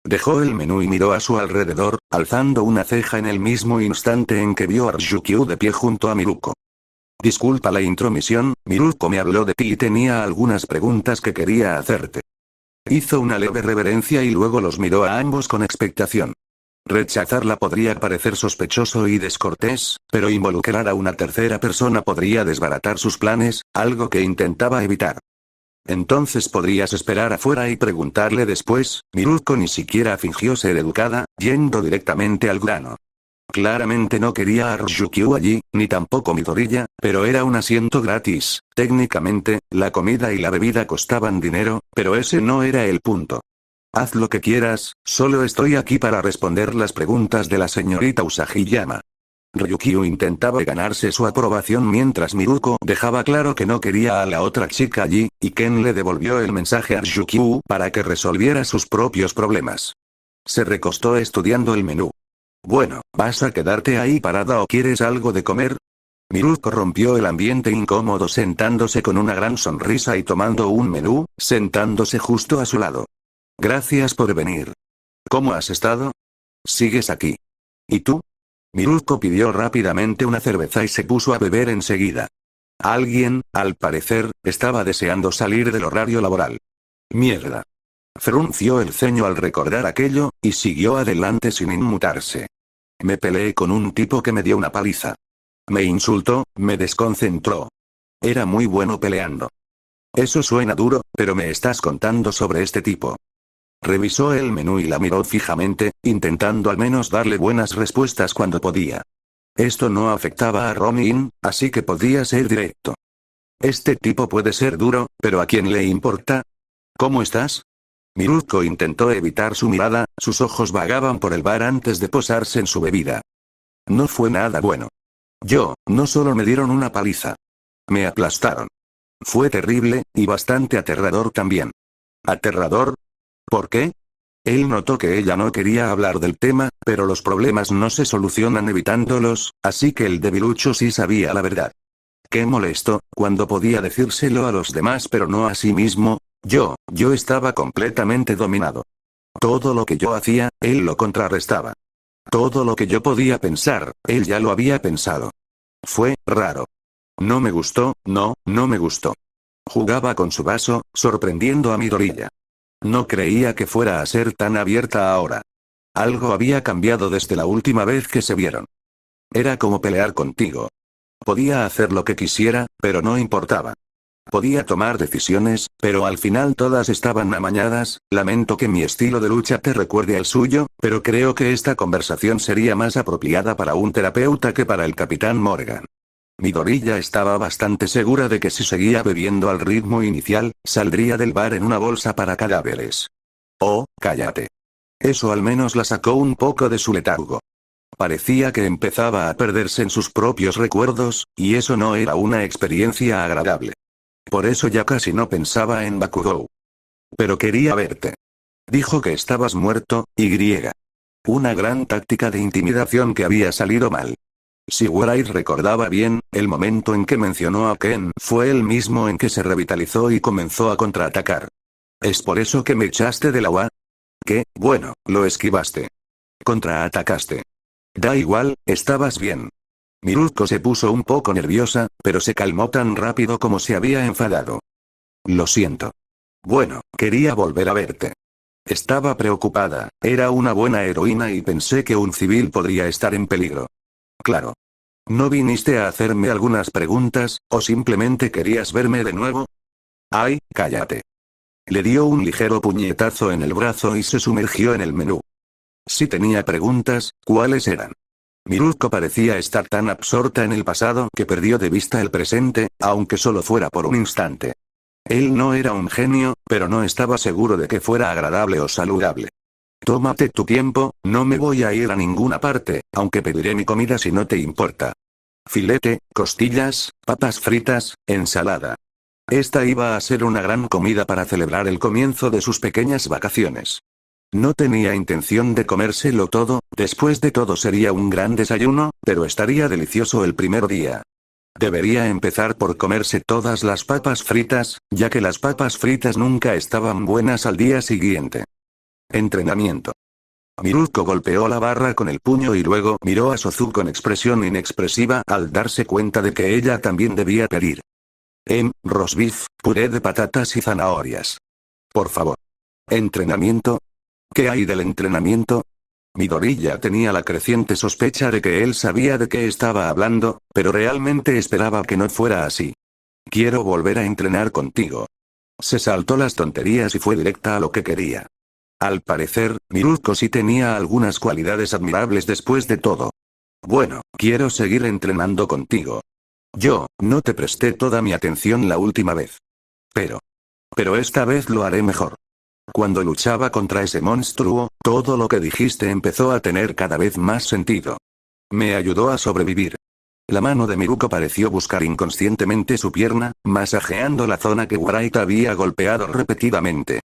Dejó el menú y miró a su alrededor, alzando una ceja en el mismo instante en que vio a Ryukyu de pie junto a Miruko. Disculpa la intromisión, Miruko me habló de ti y tenía algunas preguntas que quería hacerte. Hizo una leve reverencia y luego los miró a ambos con expectación. Rechazarla podría parecer sospechoso y descortés, pero involucrar a una tercera persona podría desbaratar sus planes, algo que intentaba evitar. Entonces podrías esperar afuera y preguntarle después. Miruko ni siquiera fingió ser educada, yendo directamente al grano. Claramente no quería a Ryukyu allí, ni tampoco Midoriya, pero era un asiento gratis. Técnicamente, la comida y la bebida costaban dinero, pero ese no era el punto. Haz lo que quieras, solo estoy aquí para responder las preguntas de la señorita Usagi-yama. Ryukyu intentaba ganarse su aprobación mientras Miruko dejaba claro que no quería a la otra chica allí, y Ken le devolvió el mensaje a Ryukyu para que resolviera sus propios problemas. Se recostó estudiando el menú. Bueno, ¿vas a quedarte ahí parada o quieres algo de comer? Miruko rompió el ambiente incómodo sentándose con una gran sonrisa y tomando un menú, sentándose justo a su lado. Gracias por venir. ¿Cómo has estado? ¿Sigues aquí? ¿Y tú? Miruko pidió rápidamente una cerveza y se puso a beber enseguida. Alguien, al parecer, estaba deseando salir del horario laboral. Mierda. Frunció el ceño al recordar aquello, y siguió adelante sin inmutarse. Me peleé con un tipo que me dio una paliza. Me insultó, me desconcentró. Era muy bueno peleando. Eso suena duro, pero me estás contando sobre este tipo. Revisó el menú y la miró fijamente, intentando al menos darle buenas respuestas cuando podía. Esto no afectaba a Ronin, así que podía ser directo. Este tipo puede ser duro, pero ¿a quién le importa? ¿Cómo estás? Miruko intentó evitar su mirada, sus ojos vagaban por el bar antes de posarse en su bebida. No fue nada bueno. No solo me dieron una paliza. Me aplastaron. Fue terrible, y bastante aterrador también. ¿Aterrador? ¿Por qué? Él notó que ella no quería hablar del tema, pero los problemas no se solucionan evitándolos, así que el debilucho sí sabía la verdad. Qué molesto, cuando podía decírselo a los demás pero no a sí mismo. Yo estaba completamente dominado. Todo lo que yo hacía, él lo contrarrestaba. Todo lo que yo podía pensar, él ya lo había pensado. Fue raro. No me gustó, no me gustó. Jugaba con su vaso, sorprendiendo a Midoriya. No creía que fuera a ser tan abierta ahora. Algo había cambiado desde la última vez que se vieron. Era como pelear contigo. Podía hacer lo que quisiera, pero no importaba. Podía tomar decisiones, pero al final todas estaban amañadas. Lamento que mi estilo de lucha te recuerde al suyo, pero creo que esta conversación sería más apropiada para un terapeuta que para el Capitán Morgan. Midoriya estaba bastante segura de que si seguía bebiendo al ritmo inicial, saldría del bar en una bolsa para cadáveres. Oh, cállate. Eso al menos la sacó un poco de su letargo. Parecía que empezaba a perderse en sus propios recuerdos, y eso no era una experiencia agradable. Por eso ya casi no pensaba en Bakugou. Pero quería verte. Dijo que estabas muerto, y. Una gran táctica de intimidación que había salido mal. Si Wright recordaba bien, el momento en que mencionó a Ken fue el mismo en que se revitalizó y comenzó a contraatacar. ¿Es por eso que me echaste del agua? ¿Qué? Bueno, lo esquivaste. Contraatacaste. Da igual, estabas bien. Miruko se puso un poco nerviosa, pero se calmó tan rápido como se había enfadado. Lo siento. Bueno, quería volver a verte. Estaba preocupada, era una buena heroína y pensé que un civil podría estar en peligro. Claro. ¿No viniste a hacerme algunas preguntas, o simplemente querías verme de nuevo? ¡Ay, cállate! Le dio un ligero puñetazo en el brazo y se sumergió en el menú. Si tenía preguntas, ¿cuáles eran? Miruko parecía estar tan absorta en el pasado que perdió de vista el presente, aunque solo fuera por un instante. Él no era un genio, pero no estaba seguro de que fuera agradable o saludable. Tómate tu tiempo, no me voy a ir a ninguna parte, aunque pediré mi comida si no te importa. Filete, costillas, papas fritas, ensalada. Esta iba a ser una gran comida para celebrar el comienzo de sus pequeñas vacaciones. No tenía intención de comérselo todo, después de todo sería un gran desayuno, pero estaría delicioso el primer día. Debería empezar por comerse todas las papas fritas, ya que las papas fritas nunca estaban buenas al día siguiente. Entrenamiento. Miruko golpeó la barra con el puño y luego miró a Sozu con expresión inexpresiva al darse cuenta de que ella también debía pedir. Roast beef, puré de patatas y zanahorias. Por favor. ¿Entrenamiento? ¿Qué hay del entrenamiento? Midori ya tenía la creciente sospecha de que él sabía de qué estaba hablando, pero realmente esperaba que no fuera así. Quiero volver a entrenar contigo. Se saltó las tonterías y fue directa a lo que quería. Al parecer, Miruko sí tenía algunas cualidades admirables después de todo. Bueno, quiero seguir entrenando contigo. Yo, no te presté toda mi atención la última vez. Pero esta vez lo haré mejor. Cuando luchaba contra ese monstruo, todo lo que dijiste empezó a tener cada vez más sentido. Me ayudó a sobrevivir. La mano de Miruko pareció buscar inconscientemente su pierna, masajeando la zona que Wright había golpeado repetidamente.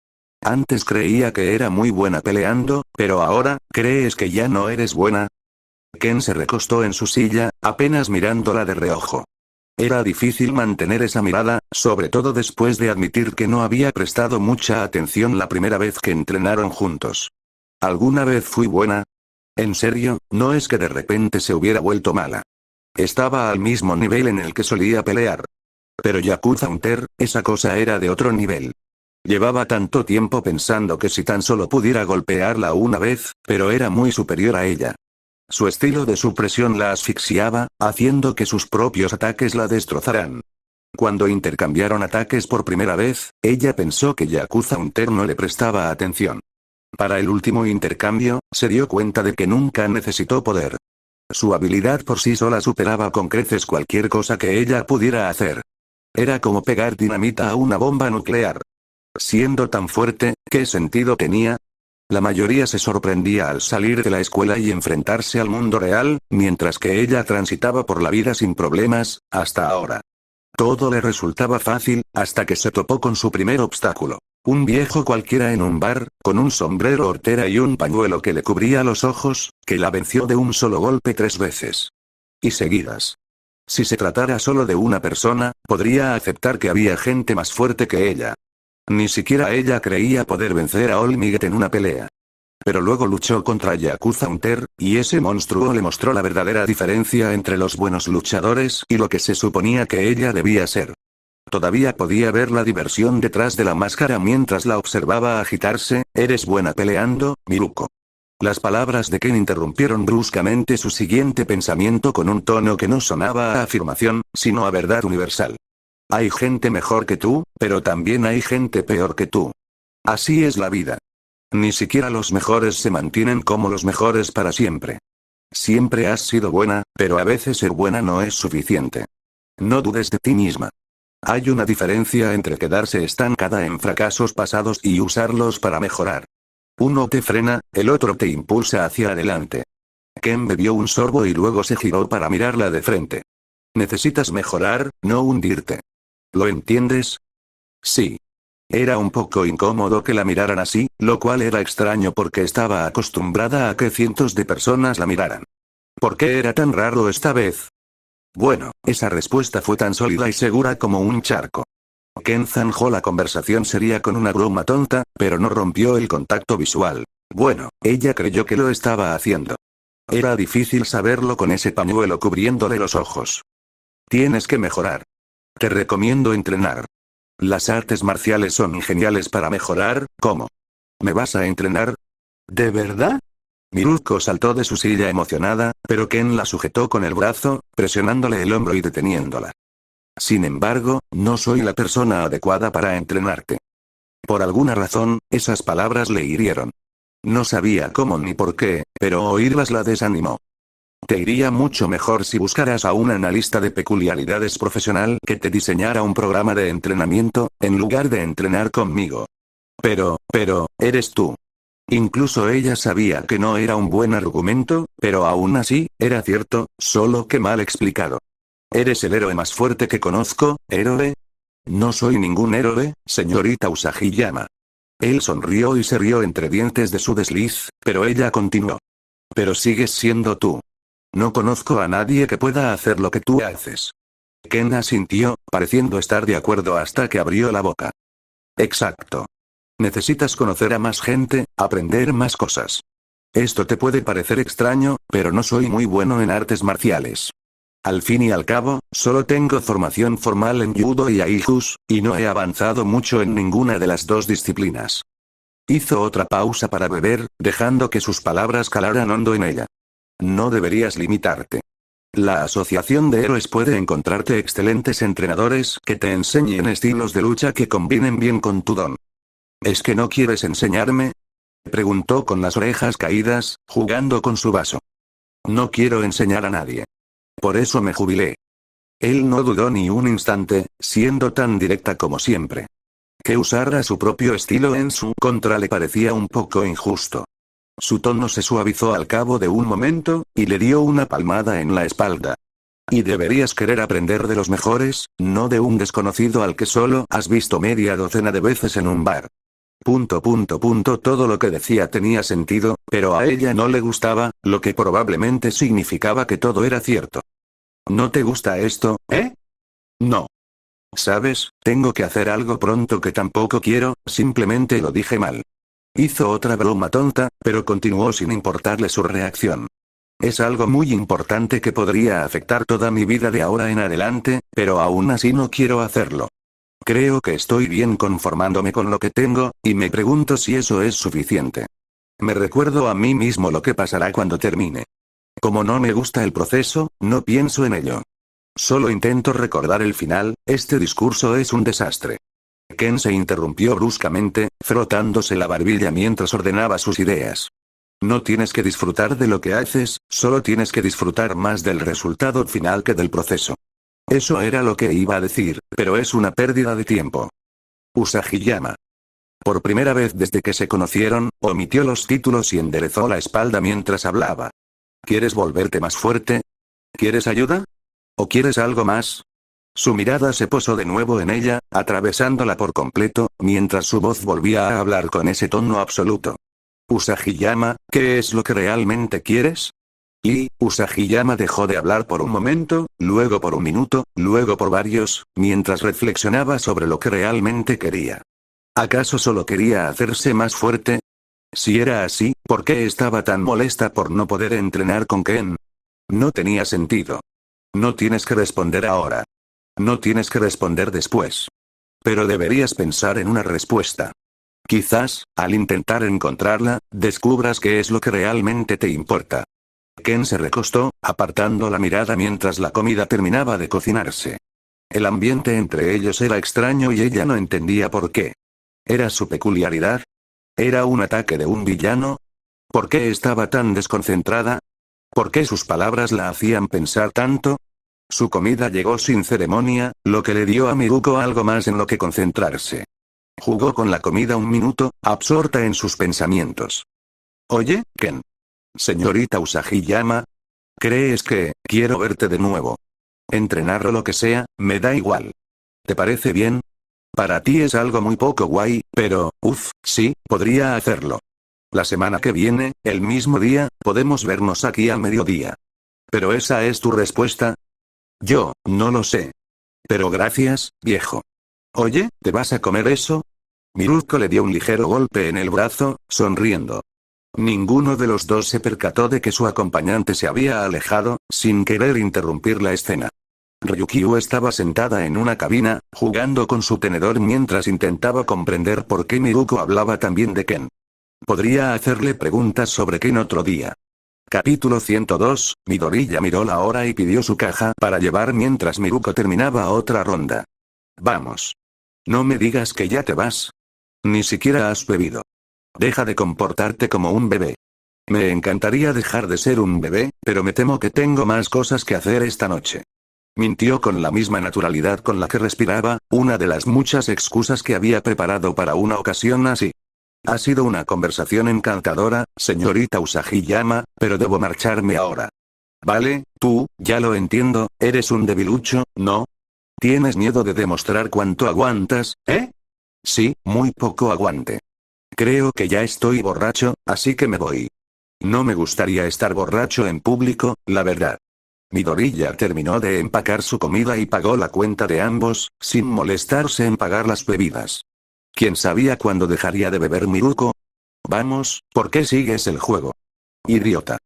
Antes creía que era muy buena peleando, pero ahora, ¿crees que ya no eres buena? Ken se recostó en su silla, apenas mirándola de reojo. Era difícil mantener esa mirada, sobre todo después de admitir que no había prestado mucha atención la primera vez que entrenaron juntos. ¿Alguna vez fui buena? En serio, no es que de repente se hubiera vuelto mala. Estaba al mismo nivel en el que solía pelear. Pero Yakuza Hunter, esa cosa era de otro nivel. Llevaba tanto tiempo pensando que si tan solo pudiera golpearla una vez, pero era muy superior a ella. Su estilo de supresión la asfixiaba, haciendo que sus propios ataques la destrozaran. Cuando intercambiaron ataques por primera vez, ella pensó que Yakuza Hunter no le prestaba atención. Para el último intercambio, se dio cuenta de que nunca necesitó poder. Su habilidad por sí sola superaba con creces cualquier cosa que ella pudiera hacer. Era como pegar dinamita a una bomba nuclear. Siendo tan fuerte, ¿qué sentido tenía? La mayoría se sorprendía al salir de la escuela y enfrentarse al mundo real, mientras que ella transitaba por la vida sin problemas, hasta ahora. Todo le resultaba fácil, hasta que se topó con su primer obstáculo. Un viejo cualquiera en un bar, con un sombrero hortera y un pañuelo que le cubría los ojos, que la venció de un solo golpe 3 veces. Y seguidas. Si se tratara solo de una persona, podría aceptar que había gente más fuerte que ella. Ni siquiera ella creía poder vencer a Olmiguet en una pelea. Pero luego luchó contra Yakuza Hunter, y ese monstruo le mostró la verdadera diferencia entre los buenos luchadores y lo que se suponía que ella debía ser. Todavía podía ver la diversión detrás de la máscara mientras la observaba agitarse. ¿Eres buena peleando, Miruko? Las palabras de Ken interrumpieron bruscamente su siguiente pensamiento con un tono que no sonaba a afirmación, sino a verdad universal. Hay gente mejor que tú, pero también hay gente peor que tú. Así es la vida. Ni siquiera los mejores se mantienen como los mejores para siempre. Siempre has sido buena, pero a veces ser buena no es suficiente. No dudes de ti misma. Hay una diferencia entre quedarse estancada en fracasos pasados y usarlos para mejorar. Uno te frena, el otro te impulsa hacia adelante. Ken bebió un sorbo y luego se giró para mirarla de frente. Necesitas mejorar, no hundirte. ¿Lo entiendes? Sí. Era un poco incómodo que la miraran así, lo cual era extraño porque estaba acostumbrada a que cientos de personas la miraran. ¿Por qué era tan raro esta vez? Bueno, esa respuesta fue tan sólida y segura como un charco. Ken zanjó la conversación seria con una broma tonta, pero no rompió el contacto visual. Bueno, ella creyó que lo estaba haciendo. Era difícil saberlo con ese pañuelo cubriéndole los ojos. Tienes que mejorar. Te recomiendo entrenar. Las artes marciales son geniales para mejorar, ¿cómo? ¿Me vas a entrenar? ¿De verdad? Miruko saltó de su silla emocionada, pero Ken la sujetó con el brazo, presionándole el hombro y deteniéndola. Sin embargo, no soy la persona adecuada para entrenarte. Por alguna razón, esas palabras le hirieron. No sabía cómo ni por qué, pero oírlas la desanimó. Te iría mucho mejor si buscaras a un analista de peculiaridades profesional que te diseñara un programa de entrenamiento, en lugar de entrenar conmigo. Pero, eres tú. Incluso ella sabía que no era un buen argumento, pero aún así, era cierto, solo que mal explicado. ¿Eres el héroe más fuerte que conozco, héroe? No soy ningún héroe, señorita Usagi-yama. Él sonrió y se rió entre dientes de su desliz, pero ella continuó. Pero sigues siendo tú. No conozco a nadie que pueda hacer lo que tú haces. Ken asintió, pareciendo estar de acuerdo hasta que abrió la boca. Exacto. Necesitas conocer a más gente, aprender más cosas. Esto te puede parecer extraño, pero no soy muy bueno en artes marciales. Al fin y al cabo, solo tengo formación formal en judo y aijus, y no he avanzado mucho en ninguna de las dos disciplinas. Hizo otra pausa para beber, dejando que sus palabras calaran hondo en ella. No deberías limitarte. La asociación de héroes puede encontrarte excelentes entrenadores que te enseñen estilos de lucha que combinen bien con tu don. ¿Es que no quieres enseñarme? Preguntó con las orejas caídas, jugando con su vaso. No quiero enseñar a nadie. Por eso me jubilé. Él no dudó ni un instante, siendo tan directa como siempre. Que usara su propio estilo en su contra le parecía un poco injusto. Su tono se suavizó al cabo de un momento, y le dio una palmada en la espalda. Y deberías querer aprender de los mejores, no de un desconocido al que solo has visto media docena de veces en un bar. Todo lo que decía tenía sentido, pero a ella no le gustaba, lo que probablemente significaba que todo era cierto. ¿No te gusta esto, eh? No. ¿Sabes? Tengo que hacer algo pronto que tampoco quiero, simplemente lo dije mal. Hizo otra broma tonta, pero continuó sin importarle su reacción. Es algo muy importante que podría afectar toda mi vida de ahora en adelante, pero aún así no quiero hacerlo. Creo que estoy bien conformándome con lo que tengo, y me pregunto si eso es suficiente. Me recuerdo a mí mismo lo que pasará cuando termine. Como no me gusta el proceso, no pienso en ello. Solo intento recordar el final, este discurso es un desastre. Ken se interrumpió bruscamente, frotándose la barbilla mientras ordenaba sus ideas. No tienes que disfrutar de lo que haces, solo tienes que disfrutar más del resultado final que del proceso. Eso era lo que iba a decir, pero es una pérdida de tiempo. Usagi-yama. Por primera vez desde que se conocieron, omitió los títulos y enderezó la espalda mientras hablaba. ¿Quieres volverte más fuerte? ¿Quieres ayuda? ¿O quieres algo más? Su mirada se posó de nuevo en ella, atravesándola por completo, mientras su voz volvía a hablar con ese tono absoluto. Usagi-yama, ¿qué es lo que realmente quieres? Y, Usagi-yama dejó de hablar por un momento, luego por un minuto, luego por varios, mientras reflexionaba sobre lo que realmente quería. ¿Acaso solo quería hacerse más fuerte? Si era así, ¿por qué estaba tan molesta por no poder entrenar con Ken? No tenía sentido. No tienes que responder ahora. No tienes que responder después. Pero deberías pensar en una respuesta. Quizás, al intentar encontrarla, descubras qué es lo que realmente te importa. Ken se recostó, apartando la mirada mientras la comida terminaba de cocinarse. El ambiente entre ellos era extraño y ella no entendía por qué. ¿Era su peculiaridad? ¿Era un ataque de un villano? ¿Por qué estaba tan desconcentrada? ¿Por qué sus palabras la hacían pensar tanto? Su comida llegó sin ceremonia, lo que le dio a Miruko algo más en lo que concentrarse. Jugó con la comida un minuto, absorta en sus pensamientos. Oye, Ken. Señorita Usagi-yama. ¿Crees que quiero verte de nuevo? Entrenar o lo que sea, me da igual. ¿Te parece bien? Para ti es algo muy poco guay, pero, sí, podría hacerlo. La semana que viene, el mismo día, podemos vernos aquí al mediodía. ¿Pero esa es tu respuesta? Yo, no lo sé. Pero gracias, viejo. Oye, ¿te vas a comer eso? Miruko le dio un ligero golpe en el brazo, sonriendo. Ninguno de los dos se percató de que su acompañante se había alejado, sin querer interrumpir la escena. Ryukyu estaba sentada en una cabina, jugando con su tenedor mientras intentaba comprender por qué Miruko hablaba tan bien de Ken. Podría hacerle preguntas sobre Ken otro día. Capítulo 102, Midoriya miró la hora y pidió su caja para llevar mientras Miruko terminaba otra ronda. Vamos. No me digas que ya te vas. Ni siquiera has bebido. Deja de comportarte como un bebé. Me encantaría dejar de ser un bebé, pero me temo que tengo más cosas que hacer esta noche. Mintió con la misma naturalidad con la que respiraba, una de las muchas excusas que había preparado para una ocasión así. Ha sido una conversación encantadora, señorita Usagi-yama, pero debo marcharme ahora. Vale, tú, ya lo entiendo, eres un debilucho, ¿no? ¿Tienes miedo de demostrar cuánto aguantas, eh? Sí, muy poco aguante. Creo que ya estoy borracho, así que me voy. No me gustaría estar borracho en público, la verdad. Midoriya terminó de empacar su comida y pagó la cuenta de ambos, sin molestarse en pagar las bebidas. ¿Quién sabía cuándo dejaría de beber Miruko? Vamos, ¿por qué sigues el juego? Idiota.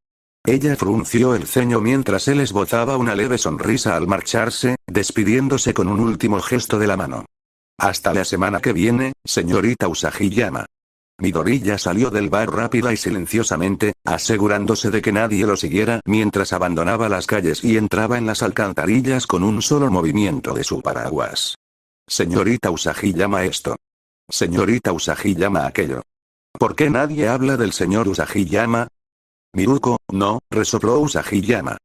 Ella frunció el ceño mientras él esbozaba una leve sonrisa al marcharse, despidiéndose con un último gesto de la mano. Hasta la semana que viene, señorita Usagi-yama. Midoriya salió del bar rápida y silenciosamente, asegurándose de que nadie lo siguiera mientras abandonaba las calles y entraba en las alcantarillas con un solo movimiento de su paraguas. Señorita Usagi-yama esto. Señorita Usagi-yama aquello. ¿Por qué nadie habla del señor Usagi-yama? Miruko, no, resopló Usagi-yama.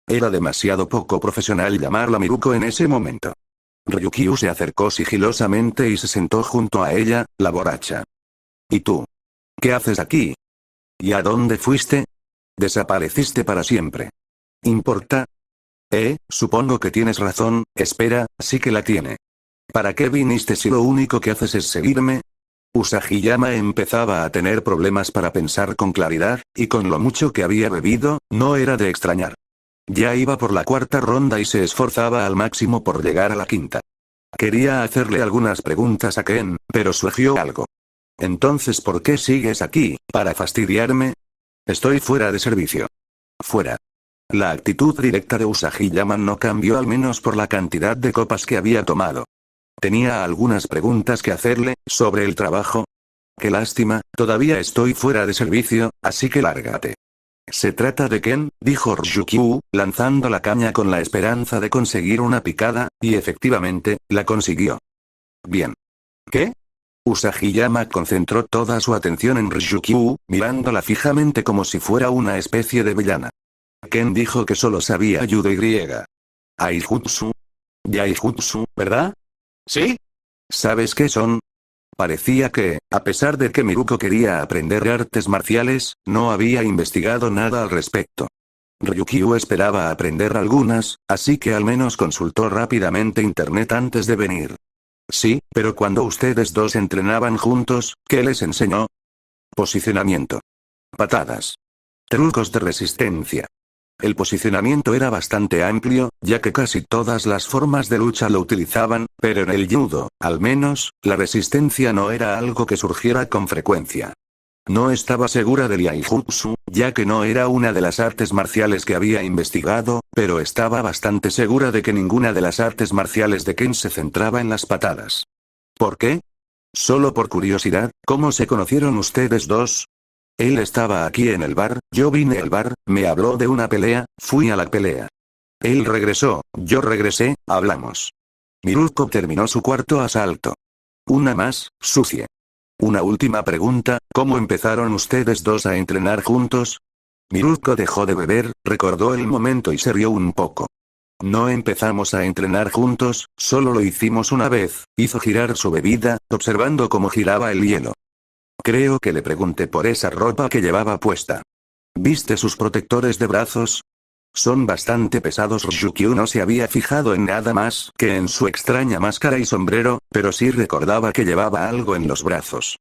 Era demasiado poco profesional llamarla Miruko en ese momento. Ryukyu se acercó sigilosamente y se sentó junto a ella, la borracha. ¿Y tú? ¿Qué haces aquí? ¿Y a dónde fuiste? Desapareciste para siempre. ¿Importa? Supongo que tienes razón, espera, sí que la tiene. ¿Para qué viniste si lo único que haces es seguirme? Usagi-yama empezaba a tener problemas para pensar con claridad, y con lo mucho que había bebido, no era de extrañar. Ya iba por la cuarta ronda y se esforzaba al máximo por llegar a la quinta. Quería hacerle algunas preguntas a Ken, pero surgió algo. Entonces, ¿por qué sigues aquí? ¿Para fastidiarme? Estoy fuera de servicio. Fuera. La actitud directa de Usagi-yama no cambió al menos por la cantidad de copas que había tomado. Tenía algunas preguntas que hacerle, sobre el trabajo. Qué lástima, todavía estoy fuera de servicio, así que lárgate. Se trata de Ken, dijo Ryukyu, lanzando la caña con la esperanza de conseguir una picada, y efectivamente, la consiguió. Bien. ¿Qué? Usagi-yama concentró toda su atención en Ryukyu, mirándola fijamente como si fuera una especie de villana. Ken dijo que solo sabía judo y Aijutsu. Yaijutsu, ¿verdad? ¿Sí? ¿Sabes qué son? Parecía que, a pesar de que Miruko quería aprender artes marciales, no había investigado nada al respecto. Ryukyu esperaba aprender algunas, así que al menos consultó rápidamente internet antes de venir. Sí, pero cuando ustedes dos entrenaban juntos, ¿qué les enseñó? Posicionamiento. Patadas. Trucos de resistencia. El posicionamiento era bastante amplio, ya que casi todas las formas de lucha lo utilizaban, pero en el judo, al menos, la resistencia no era algo que surgiera con frecuencia. No estaba segura del Yaijutsu, ya que no era una de las artes marciales que había investigado, pero estaba bastante segura de que ninguna de las artes marciales de Ken se centraba en las patadas. ¿Por qué? Solo por curiosidad, ¿cómo se conocieron ustedes dos? Él estaba aquí en el bar, yo vine al bar, me habló de una pelea, fui a la pelea. Él regresó, yo regresé, hablamos. Miruko terminó su cuarto asalto. Una más, sucia. Una última pregunta, ¿cómo empezaron ustedes dos a entrenar juntos? Miruko dejó de beber, recordó el momento y se rió un poco. No empezamos a entrenar juntos, solo lo hicimos una vez, hizo girar su bebida, observando cómo giraba el hielo. Creo que le pregunté por esa ropa que llevaba puesta. ¿Viste sus protectores de brazos? Son bastante pesados. Ryukyu no se había fijado en nada más que en su extraña máscara y sombrero, pero sí recordaba que llevaba algo en los brazos.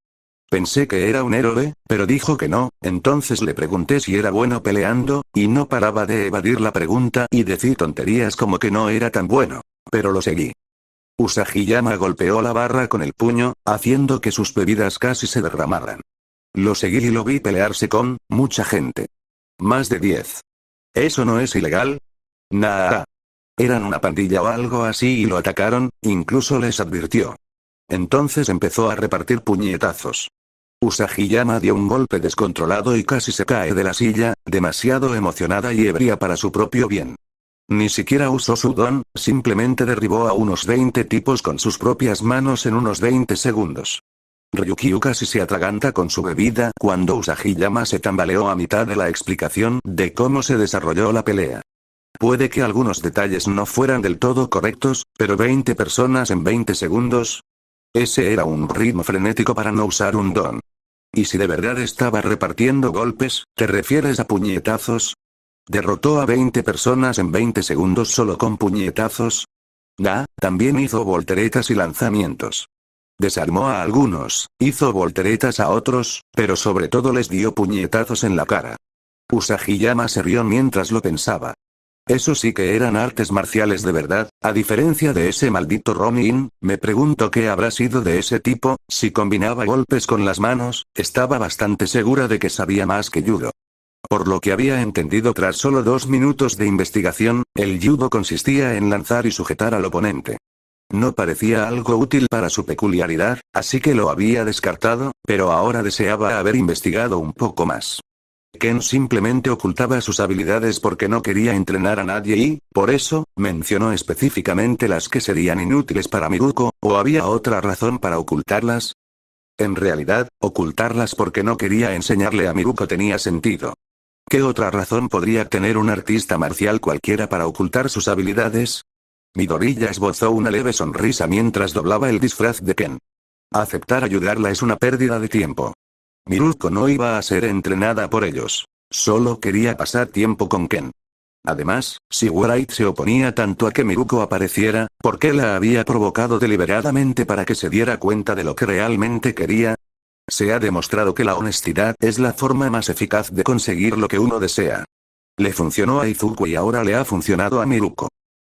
Pensé que era un héroe, pero dijo que no, entonces le pregunté si era bueno peleando, y no paraba de evadir la pregunta y decir tonterías como que no era tan bueno. Pero lo seguí. Usagiyama golpeó la barra con el puño, haciendo que sus bebidas casi se derramaran. Lo seguí y lo vi pelearse con mucha gente. Más de 10. ¿Eso no es ilegal? Nah. Eran una pandilla o algo así y lo atacaron, incluso les advirtió. Entonces empezó a repartir puñetazos. Usagiyama dio un golpe descontrolado y casi se cae de la silla, demasiado emocionada y ebria para su propio bien. Ni siquiera usó su don, simplemente derribó a unos 20 tipos con sus propias manos en unos 20 segundos. Ryukyu casi se atraganta con su bebida cuando Usagiyama se tambaleó a mitad de la explicación de cómo se desarrolló la pelea. Puede que algunos detalles no fueran del todo correctos, pero 20 personas en 20 segundos. Ese era un ritmo frenético para no usar un don. ¿Y si de verdad estaba repartiendo golpes, te refieres a puñetazos? ¿Derrotó a 20 personas en 20 segundos solo con puñetazos? También hizo volteretas y lanzamientos. Desarmó a algunos, hizo volteretas a otros, pero sobre todo les dio puñetazos en la cara. Usagiyama se rió mientras lo pensaba. Eso sí que eran artes marciales de verdad, a diferencia de ese maldito Ronin. Me pregunto qué habrá sido de ese tipo. Si combinaba golpes con las manos, estaba bastante segura de que sabía más que judo. Por lo que había entendido tras solo 2 minutos de investigación, el judo consistía en lanzar y sujetar al oponente. No parecía algo útil para su peculiaridad, así que lo había descartado, pero ahora deseaba haber investigado un poco más. Ken simplemente ocultaba sus habilidades porque no quería entrenar a nadie y, por eso, mencionó específicamente las que serían inútiles para Miruko, ¿o había otra razón para ocultarlas? En realidad, ocultarlas porque no quería enseñarle a Miruko tenía sentido. ¿Qué otra razón podría tener un artista marcial cualquiera para ocultar sus habilidades? Midoriya esbozó una leve sonrisa mientras doblaba el disfraz de Ken. Aceptar ayudarla es una pérdida de tiempo. Miruko no iba a ser entrenada por ellos. Solo quería pasar tiempo con Ken. Además, si Wright se oponía tanto a que Miruko apareciera, ¿por qué la había provocado deliberadamente para que se diera cuenta de lo que realmente quería? Se ha demostrado que la honestidad es la forma más eficaz de conseguir lo que uno desea. Le funcionó a Izuku y ahora le ha funcionado a Miruko.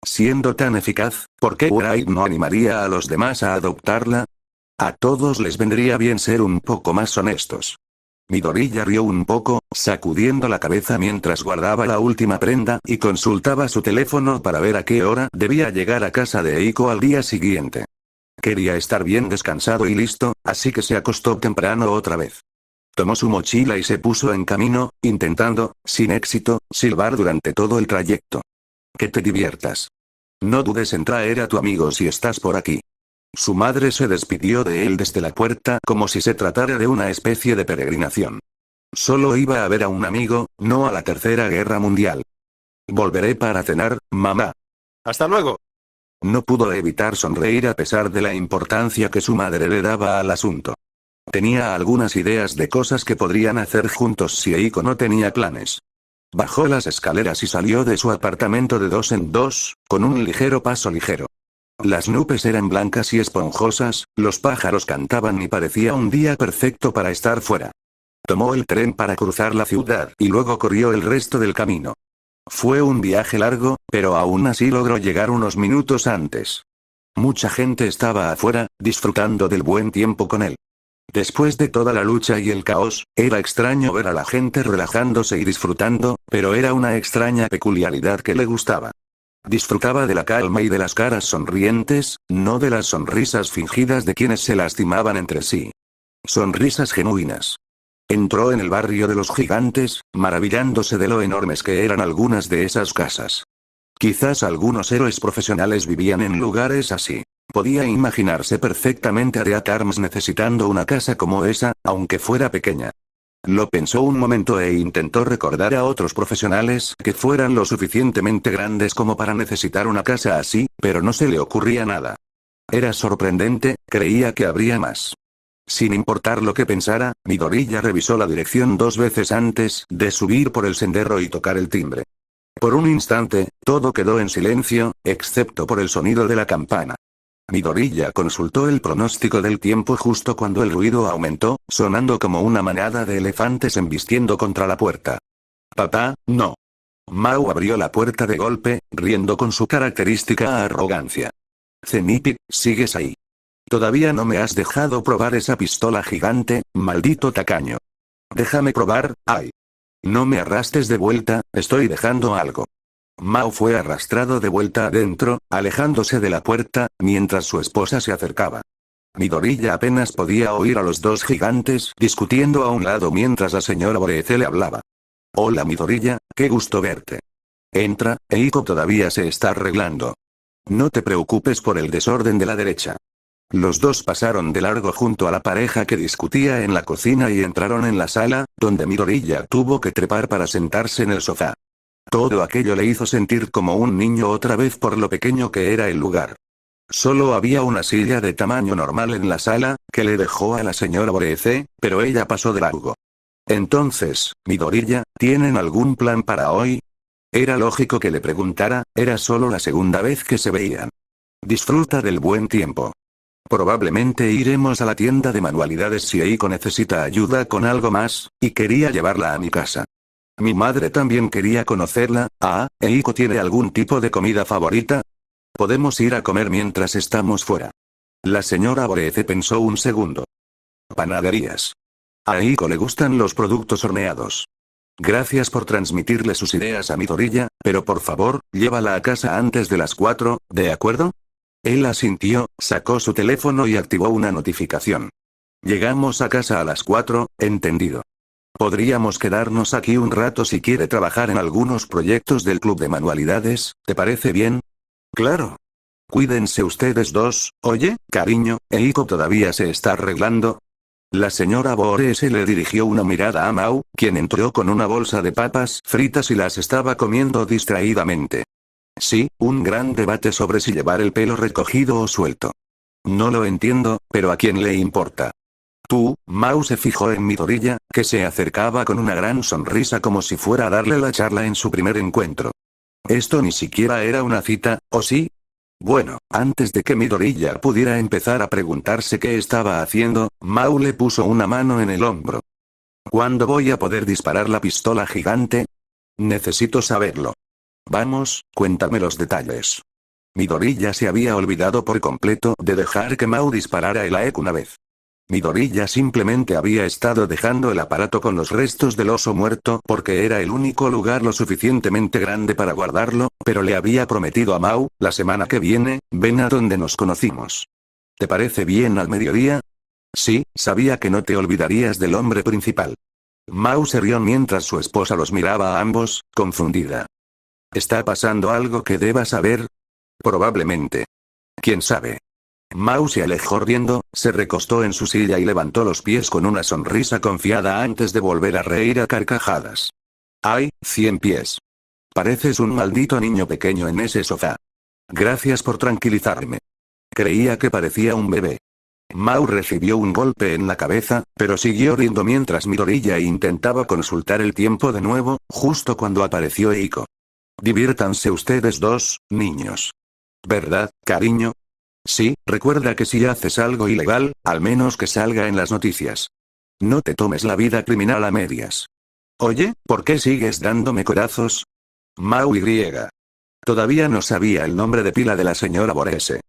Siendo tan eficaz, ¿por qué Wright no animaría a los demás a adoptarla? A todos les vendría bien ser un poco más honestos. Midoriya rió un poco, sacudiendo la cabeza mientras guardaba la última prenda y consultaba su teléfono para ver a qué hora debía llegar a casa de Eiko al día siguiente. Quería estar bien descansado y listo, así que se acostó temprano otra vez. Tomó su mochila y se puso en camino, intentando, sin éxito, silbar durante todo el trayecto. Que te diviertas. No dudes en traer a tu amigo si estás por aquí. Su madre se despidió de él desde la puerta como si se tratara de una especie de peregrinación. Solo iba a ver a un amigo, no a la Tercera Guerra Mundial. Volveré para cenar, mamá. Hasta luego. No pudo evitar sonreír a pesar de la importancia que su madre le daba al asunto. Tenía algunas ideas de cosas que podrían hacer juntos si Eiko no tenía planes. Bajó las escaleras y salió de su apartamento de 2 en 2, con un ligero paso ligero. Las nubes eran blancas y esponjosas, los pájaros cantaban y parecía un día perfecto para estar fuera. Tomó el tren para cruzar la ciudad y luego corrió el resto del camino. Fue un viaje largo, pero aún así logró llegar unos minutos antes. Mucha gente estaba afuera, disfrutando del buen tiempo con él. Después de toda la lucha y el caos, era extraño ver a la gente relajándose y disfrutando, pero era una extraña peculiaridad que le gustaba. Disfrutaba de la calma y de las caras sonrientes, no de las sonrisas fingidas de quienes se lastimaban entre sí. Sonrisas genuinas. Entró en el barrio de los gigantes, maravillándose de lo enormes que eran algunas de esas casas. Quizás algunos héroes profesionales vivían en lugares así. Podía imaginarse perfectamente a Death Arms necesitando una casa como esa, aunque fuera pequeña. Lo pensó un momento e intentó recordar a otros profesionales que fueran lo suficientemente grandes como para necesitar una casa así, pero no se le ocurría nada. Era sorprendente, creía que habría más. Sin importar lo que pensara, Midoriya revisó la dirección 2 veces antes de subir por el sendero y tocar el timbre. Por un instante, todo quedó en silencio, excepto por el sonido de la campana. Midoriya consultó el pronóstico del tiempo justo cuando el ruido aumentó, sonando como una manada de elefantes embistiendo contra la puerta. Papá, no. Mao abrió la puerta de golpe, riendo con su característica arrogancia. Zenitsu, ¿sigues ahí? Todavía no me has dejado probar esa pistola gigante, maldito tacaño. Déjame probar, ay. No me arrastres de vuelta, estoy dejando algo. Mao fue arrastrado de vuelta adentro, alejándose de la puerta, mientras su esposa se acercaba. Midoriya apenas podía oír a los dos gigantes discutiendo a un lado mientras la señora Borece le hablaba. Hola Midoriya, qué gusto verte. Entra, Eiko todavía se está arreglando. No te preocupes por el desorden de la derecha. Los dos pasaron de largo junto a la pareja que discutía en la cocina y entraron en la sala, donde Midoriya tuvo que trepar para sentarse en el sofá. Todo aquello le hizo sentir como un niño otra vez por lo pequeño que era el lugar. Solo había una silla de tamaño normal en la sala, que le dejó a la señora Borece, pero ella pasó de largo. Entonces, Midoriya, ¿tienen algún plan para hoy? Era lógico que le preguntara, era solo la segunda vez que se veían. Disfruta del buen tiempo. Probablemente iremos a la tienda de manualidades si Eiko necesita ayuda con algo más, y quería llevarla a mi casa. Mi madre también quería conocerla. ¿Eiko tiene algún tipo de comida favorita? Podemos ir a comer mientras estamos fuera. La señora Borece pensó un segundo. Panaderías. A Eiko le gustan los productos horneados. Gracias por transmitirle sus ideas a Midoriya, pero por favor, llévala a casa antes de las 4, ¿de acuerdo? Él asintió, sacó su teléfono y activó una notificación. Llegamos a casa a las 4, entendido. Podríamos quedarnos aquí un rato si quiere trabajar en algunos proyectos del club de manualidades, ¿te parece bien? Claro. Cuídense ustedes dos, oye, cariño, Eiko todavía se está arreglando. La señora Borece le dirigió una mirada a Mao, quien entró con una bolsa de papas fritas y las estaba comiendo distraídamente. Sí, un gran debate sobre si llevar el pelo recogido o suelto. No lo entiendo, pero ¿a quién le importa? Mao se fijó en Midoriya, que se acercaba con una gran sonrisa como si fuera a darle la charla en su primer encuentro. Esto ni siquiera era una cita, ¿o sí? Bueno, antes de que Midoriya pudiera empezar a preguntarse qué estaba haciendo, Mao le puso una mano en el hombro. ¿Cuándo voy a poder disparar la pistola gigante? Necesito saberlo. Vamos, cuéntame los detalles. Midoriya se había olvidado por completo de dejar que Mao disparara el AEK una vez. Midoriya simplemente había estado dejando el aparato con los restos del oso muerto porque era el único lugar lo suficientemente grande para guardarlo, pero le había prometido a Mao, la semana que viene, ven a donde nos conocimos. ¿Te parece bien al mediodía? Sí, sabía que no te olvidarías del hombre principal. Mao se rió mientras su esposa los miraba a ambos, confundida. ¿Está pasando algo que deba saber? Probablemente. ¿Quién sabe? Mao se alejó riendo, se recostó en su silla y levantó los pies con una sonrisa confiada antes de volver a reír a carcajadas. ¡Ay, 100 pies! Pareces un maldito niño pequeño en ese sofá. Gracias por tranquilizarme. Creía que parecía un bebé. Mao recibió un golpe en la cabeza, pero siguió riendo mientras Midoriya intentaba consultar el tiempo de nuevo, justo cuando apareció Eiko. Diviértanse ustedes dos, niños. ¿Verdad, cariño? Sí, recuerda que si haces algo ilegal, al menos que salga en las noticias. No te tomes la vida criminal a medias. Oye, ¿por qué sigues dándome codazos? Mao Y. Todavía no sabía el nombre de pila de la señora Borece.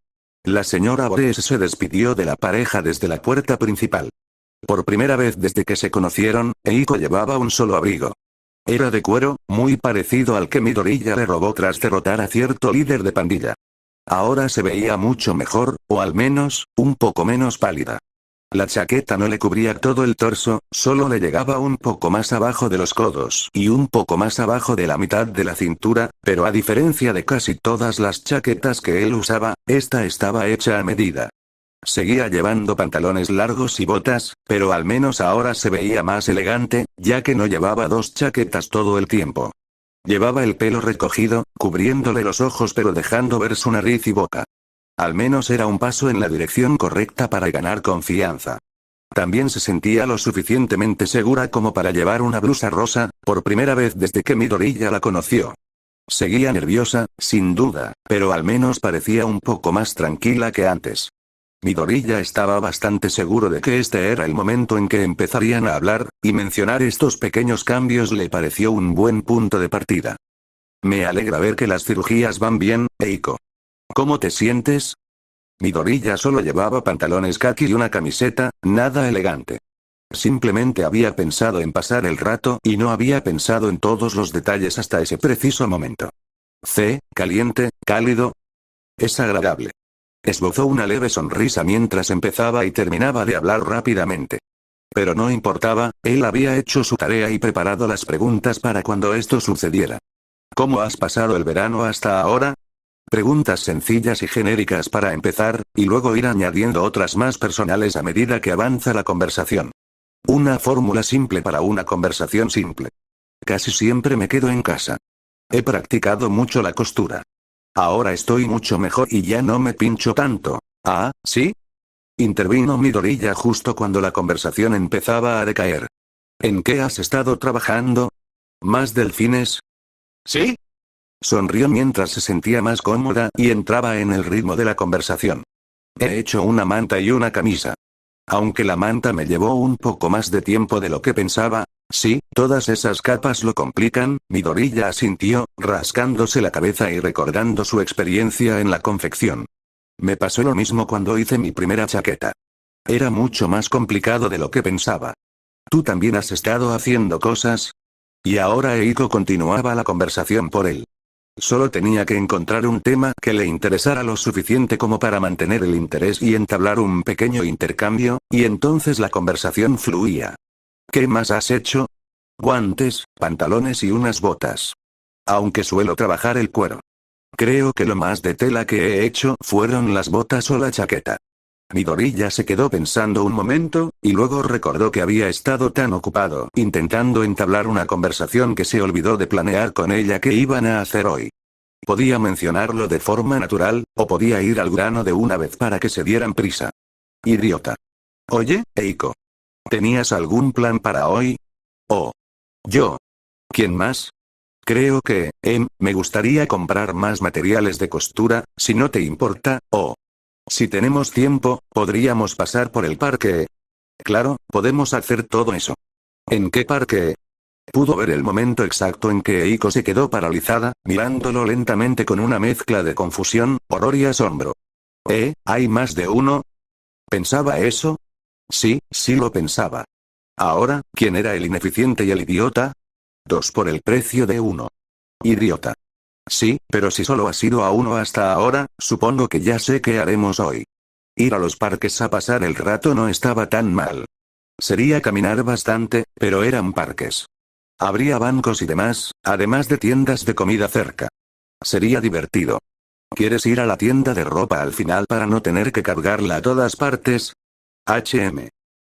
La señora Borece se despidió de la pareja desde la puerta principal. Por primera vez desde que se conocieron, Eiko llevaba un solo abrigo. Era de cuero, muy parecido al que Midoriya le robó tras derrotar a cierto líder de pandilla. Ahora se veía mucho mejor, o al menos, un poco menos pálida. La chaqueta no le cubría todo el torso, solo le llegaba un poco más abajo de los codos y un poco más abajo de la mitad de la cintura, pero a diferencia de casi todas las chaquetas que él usaba, esta estaba hecha a medida. Seguía llevando pantalones largos y botas, pero al menos ahora se veía más elegante, ya que no llevaba dos chaquetas todo el tiempo. Llevaba el pelo recogido, cubriéndole los ojos pero dejando ver su nariz y boca. Al menos era un paso en la dirección correcta para ganar confianza. También se sentía lo suficientemente segura como para llevar una blusa rosa, por primera vez desde que Midoriya la conoció. Seguía nerviosa, sin duda, pero al menos parecía un poco más tranquila que antes. Midoriya estaba bastante seguro de que este era el momento en que empezarían a hablar, y mencionar estos pequeños cambios le pareció un buen punto de partida. Me alegra ver que las cirugías van bien, Eiko. ¿Cómo te sientes? Midoriya solo llevaba pantalones kaki y una camiseta, nada elegante. Simplemente había pensado en pasar el rato y no había pensado en todos los detalles hasta ese preciso momento. Caliente, cálido. Es agradable. Esbozó una leve sonrisa mientras empezaba y terminaba de hablar rápidamente. Pero no importaba, él había hecho su tarea y preparado las preguntas para cuando esto sucediera. ¿Cómo has pasado el verano hasta ahora? Preguntas sencillas y genéricas para empezar, y luego ir añadiendo otras más personales a medida que avanza la conversación. Una fórmula simple para una conversación simple. Casi siempre me quedo en casa. He practicado mucho la costura. Ahora estoy mucho mejor y ya no me pincho tanto. ¿Ah, sí? Intervino Midoriya justo cuando la conversación empezaba a decaer. ¿En qué has estado trabajando? ¿Más delfines? ¿Sí? Sonrió mientras se sentía más cómoda y entraba en el ritmo de la conversación. He hecho una manta y una camisa. Aunque la manta me llevó un poco más de tiempo de lo que pensaba, sí, todas esas capas lo complican, Midoriya asintió, rascándose la cabeza y recordando su experiencia en la confección. Me pasó lo mismo cuando hice mi primera chaqueta. Era mucho más complicado de lo que pensaba. ¿Tú también has estado haciendo cosas? Y ahora Eiko continuaba la conversación por él. Solo tenía que encontrar un tema que le interesara lo suficiente como para mantener el interés y entablar un pequeño intercambio, y entonces la conversación fluía. ¿Qué más has hecho? Guantes, pantalones y unas botas. Aunque suelo trabajar el cuero. Creo que lo más de tela que he hecho fueron las botas o la chaqueta. Midoriya se quedó pensando un momento, y luego recordó que había estado tan ocupado intentando entablar una conversación que se olvidó de planear con ella qué iban a hacer hoy. Podía mencionarlo de forma natural, o podía ir al grano de una vez para que se dieran prisa. Idiota. Oye, Eiko. ¿Tenías algún plan para hoy? Oh. Yo. ¿Quién más? Creo que, me gustaría comprar más materiales de costura, si no te importa, o... Si tenemos tiempo, podríamos pasar por el parque. Claro, podemos hacer todo eso. ¿En qué parque? Pudo ver el momento exacto en que Eiko se quedó paralizada, mirándolo lentamente con una mezcla de confusión, horror y asombro. ¿Hay más de uno? ¿Pensaba eso? Sí, sí lo pensaba. Ahora, ¿quién era el ineficiente y el idiota? 2 por el precio de 1. Idiota. Sí, pero si solo has ido a uno hasta ahora, supongo que ya sé qué haremos hoy. Ir a los parques a pasar el rato no estaba tan mal. Sería caminar bastante, pero eran parques. Habría bancos y demás, además de tiendas de comida cerca. Sería divertido. ¿Quieres ir a la tienda de ropa al final para no tener que cargarla a todas partes?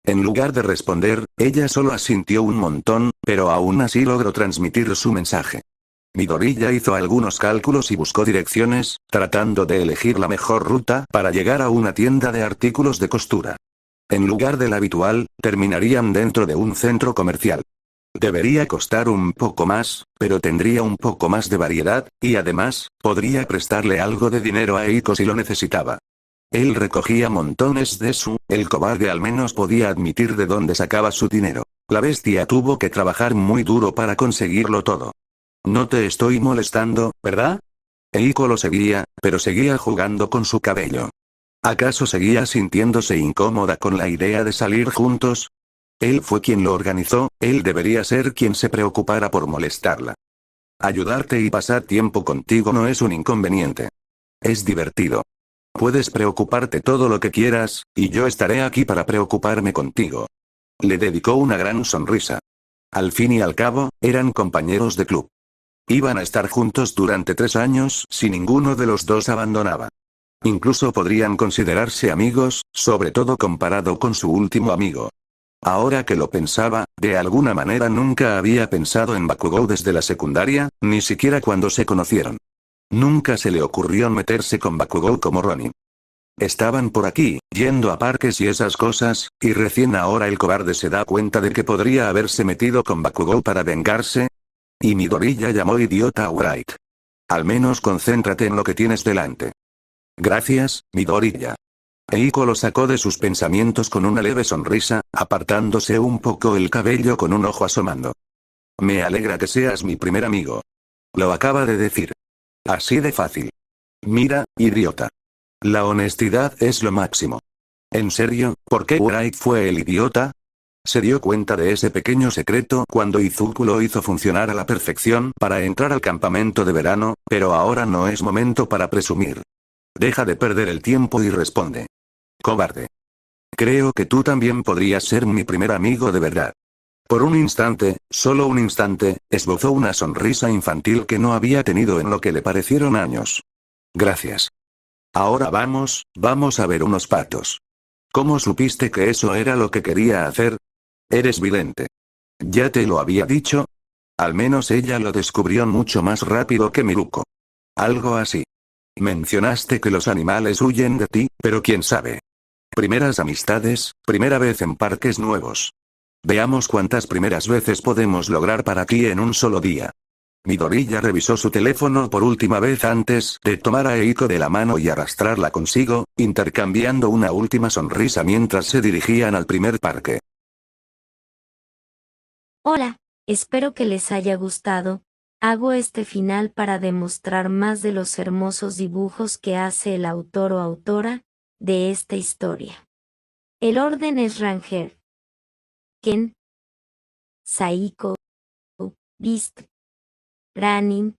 En lugar de responder, ella solo asintió un montón, pero aún así logró transmitir su mensaje. Midoriya hizo algunos cálculos y buscó direcciones, tratando de elegir la mejor ruta para llegar a una tienda de artículos de costura. En lugar del habitual, terminarían dentro de un centro comercial. Debería costar un poco más, pero tendría un poco más de variedad, y además, podría prestarle algo de dinero a Eiko si lo necesitaba. Él recogía montones de eso, el cobarde al menos podía admitir de dónde sacaba su dinero. La bestia tuvo que trabajar muy duro para conseguirlo todo. No te estoy molestando, ¿verdad? Eiko lo seguía, pero seguía jugando con su cabello. ¿Acaso seguía sintiéndose incómoda con la idea de salir juntos? Él fue quien lo organizó, él debería ser quien se preocupara por molestarla. Ayudarte y pasar tiempo contigo no es un inconveniente. Es divertido. Puedes preocuparte todo lo que quieras, y yo estaré aquí para preocuparme contigo. Le dedicó una gran sonrisa. Al fin y al cabo, eran compañeros de club. Iban a estar juntos durante 3 años si ninguno de los dos abandonaba. Incluso podrían considerarse amigos, sobre todo comparado con su último amigo. Ahora que lo pensaba, de alguna manera nunca había pensado en Bakugou desde la secundaria, ni siquiera cuando se conocieron. Nunca se le ocurrió meterse con Bakugou como Ronin. Estaban por aquí, yendo a parques y esas cosas, y recién ahora el cobarde se da cuenta de que podría haberse metido con Bakugou para vengarse. Y Midoriya llamó idiota a Wright. Al menos concéntrate en lo que tienes delante. Gracias, Midoriya. Eiko lo sacó de sus pensamientos con una leve sonrisa, apartándose un poco el cabello con un ojo asomando. Me alegra que seas mi primer amigo. Lo acaba de decir. Así de fácil. Mira, idiota. La honestidad es lo máximo. ¿En serio, por qué Wright fue el idiota? Se dio cuenta de ese pequeño secreto cuando Izuku lo hizo funcionar a la perfección para entrar al campamento de verano, pero ahora no es momento para presumir. Deja de perder el tiempo y responde. Cobarde. Creo que tú también podrías ser mi primer amigo de verdad. Por un instante, solo un instante, esbozó una sonrisa infantil que no había tenido en lo que le parecieron años. Gracias. Ahora vamos a ver unos patos. ¿Cómo supiste que eso era lo que quería hacer? Eres vidente. Ya te lo había dicho. Al menos ella lo descubrió mucho más rápido que Miruko. Algo así. Mencionaste que los animales huyen de ti, pero quién sabe. Primeras amistades, primera vez en parques nuevos. Veamos cuántas primeras veces podemos lograr para ti en un solo día. Midoriya revisó su teléfono por última vez antes de tomar a Eiko de la mano y arrastrarla consigo, intercambiando una última sonrisa mientras se dirigían al primer parque. Hola, espero que les haya gustado. Hago este final para demostrar más de los hermosos dibujos que hace el autor o autora de esta historia. El orden es Ranger, Ken, Saiko, Beast, Ranin,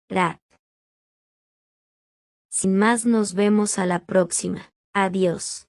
Rat. Sin más, nos vemos a la próxima. Adiós.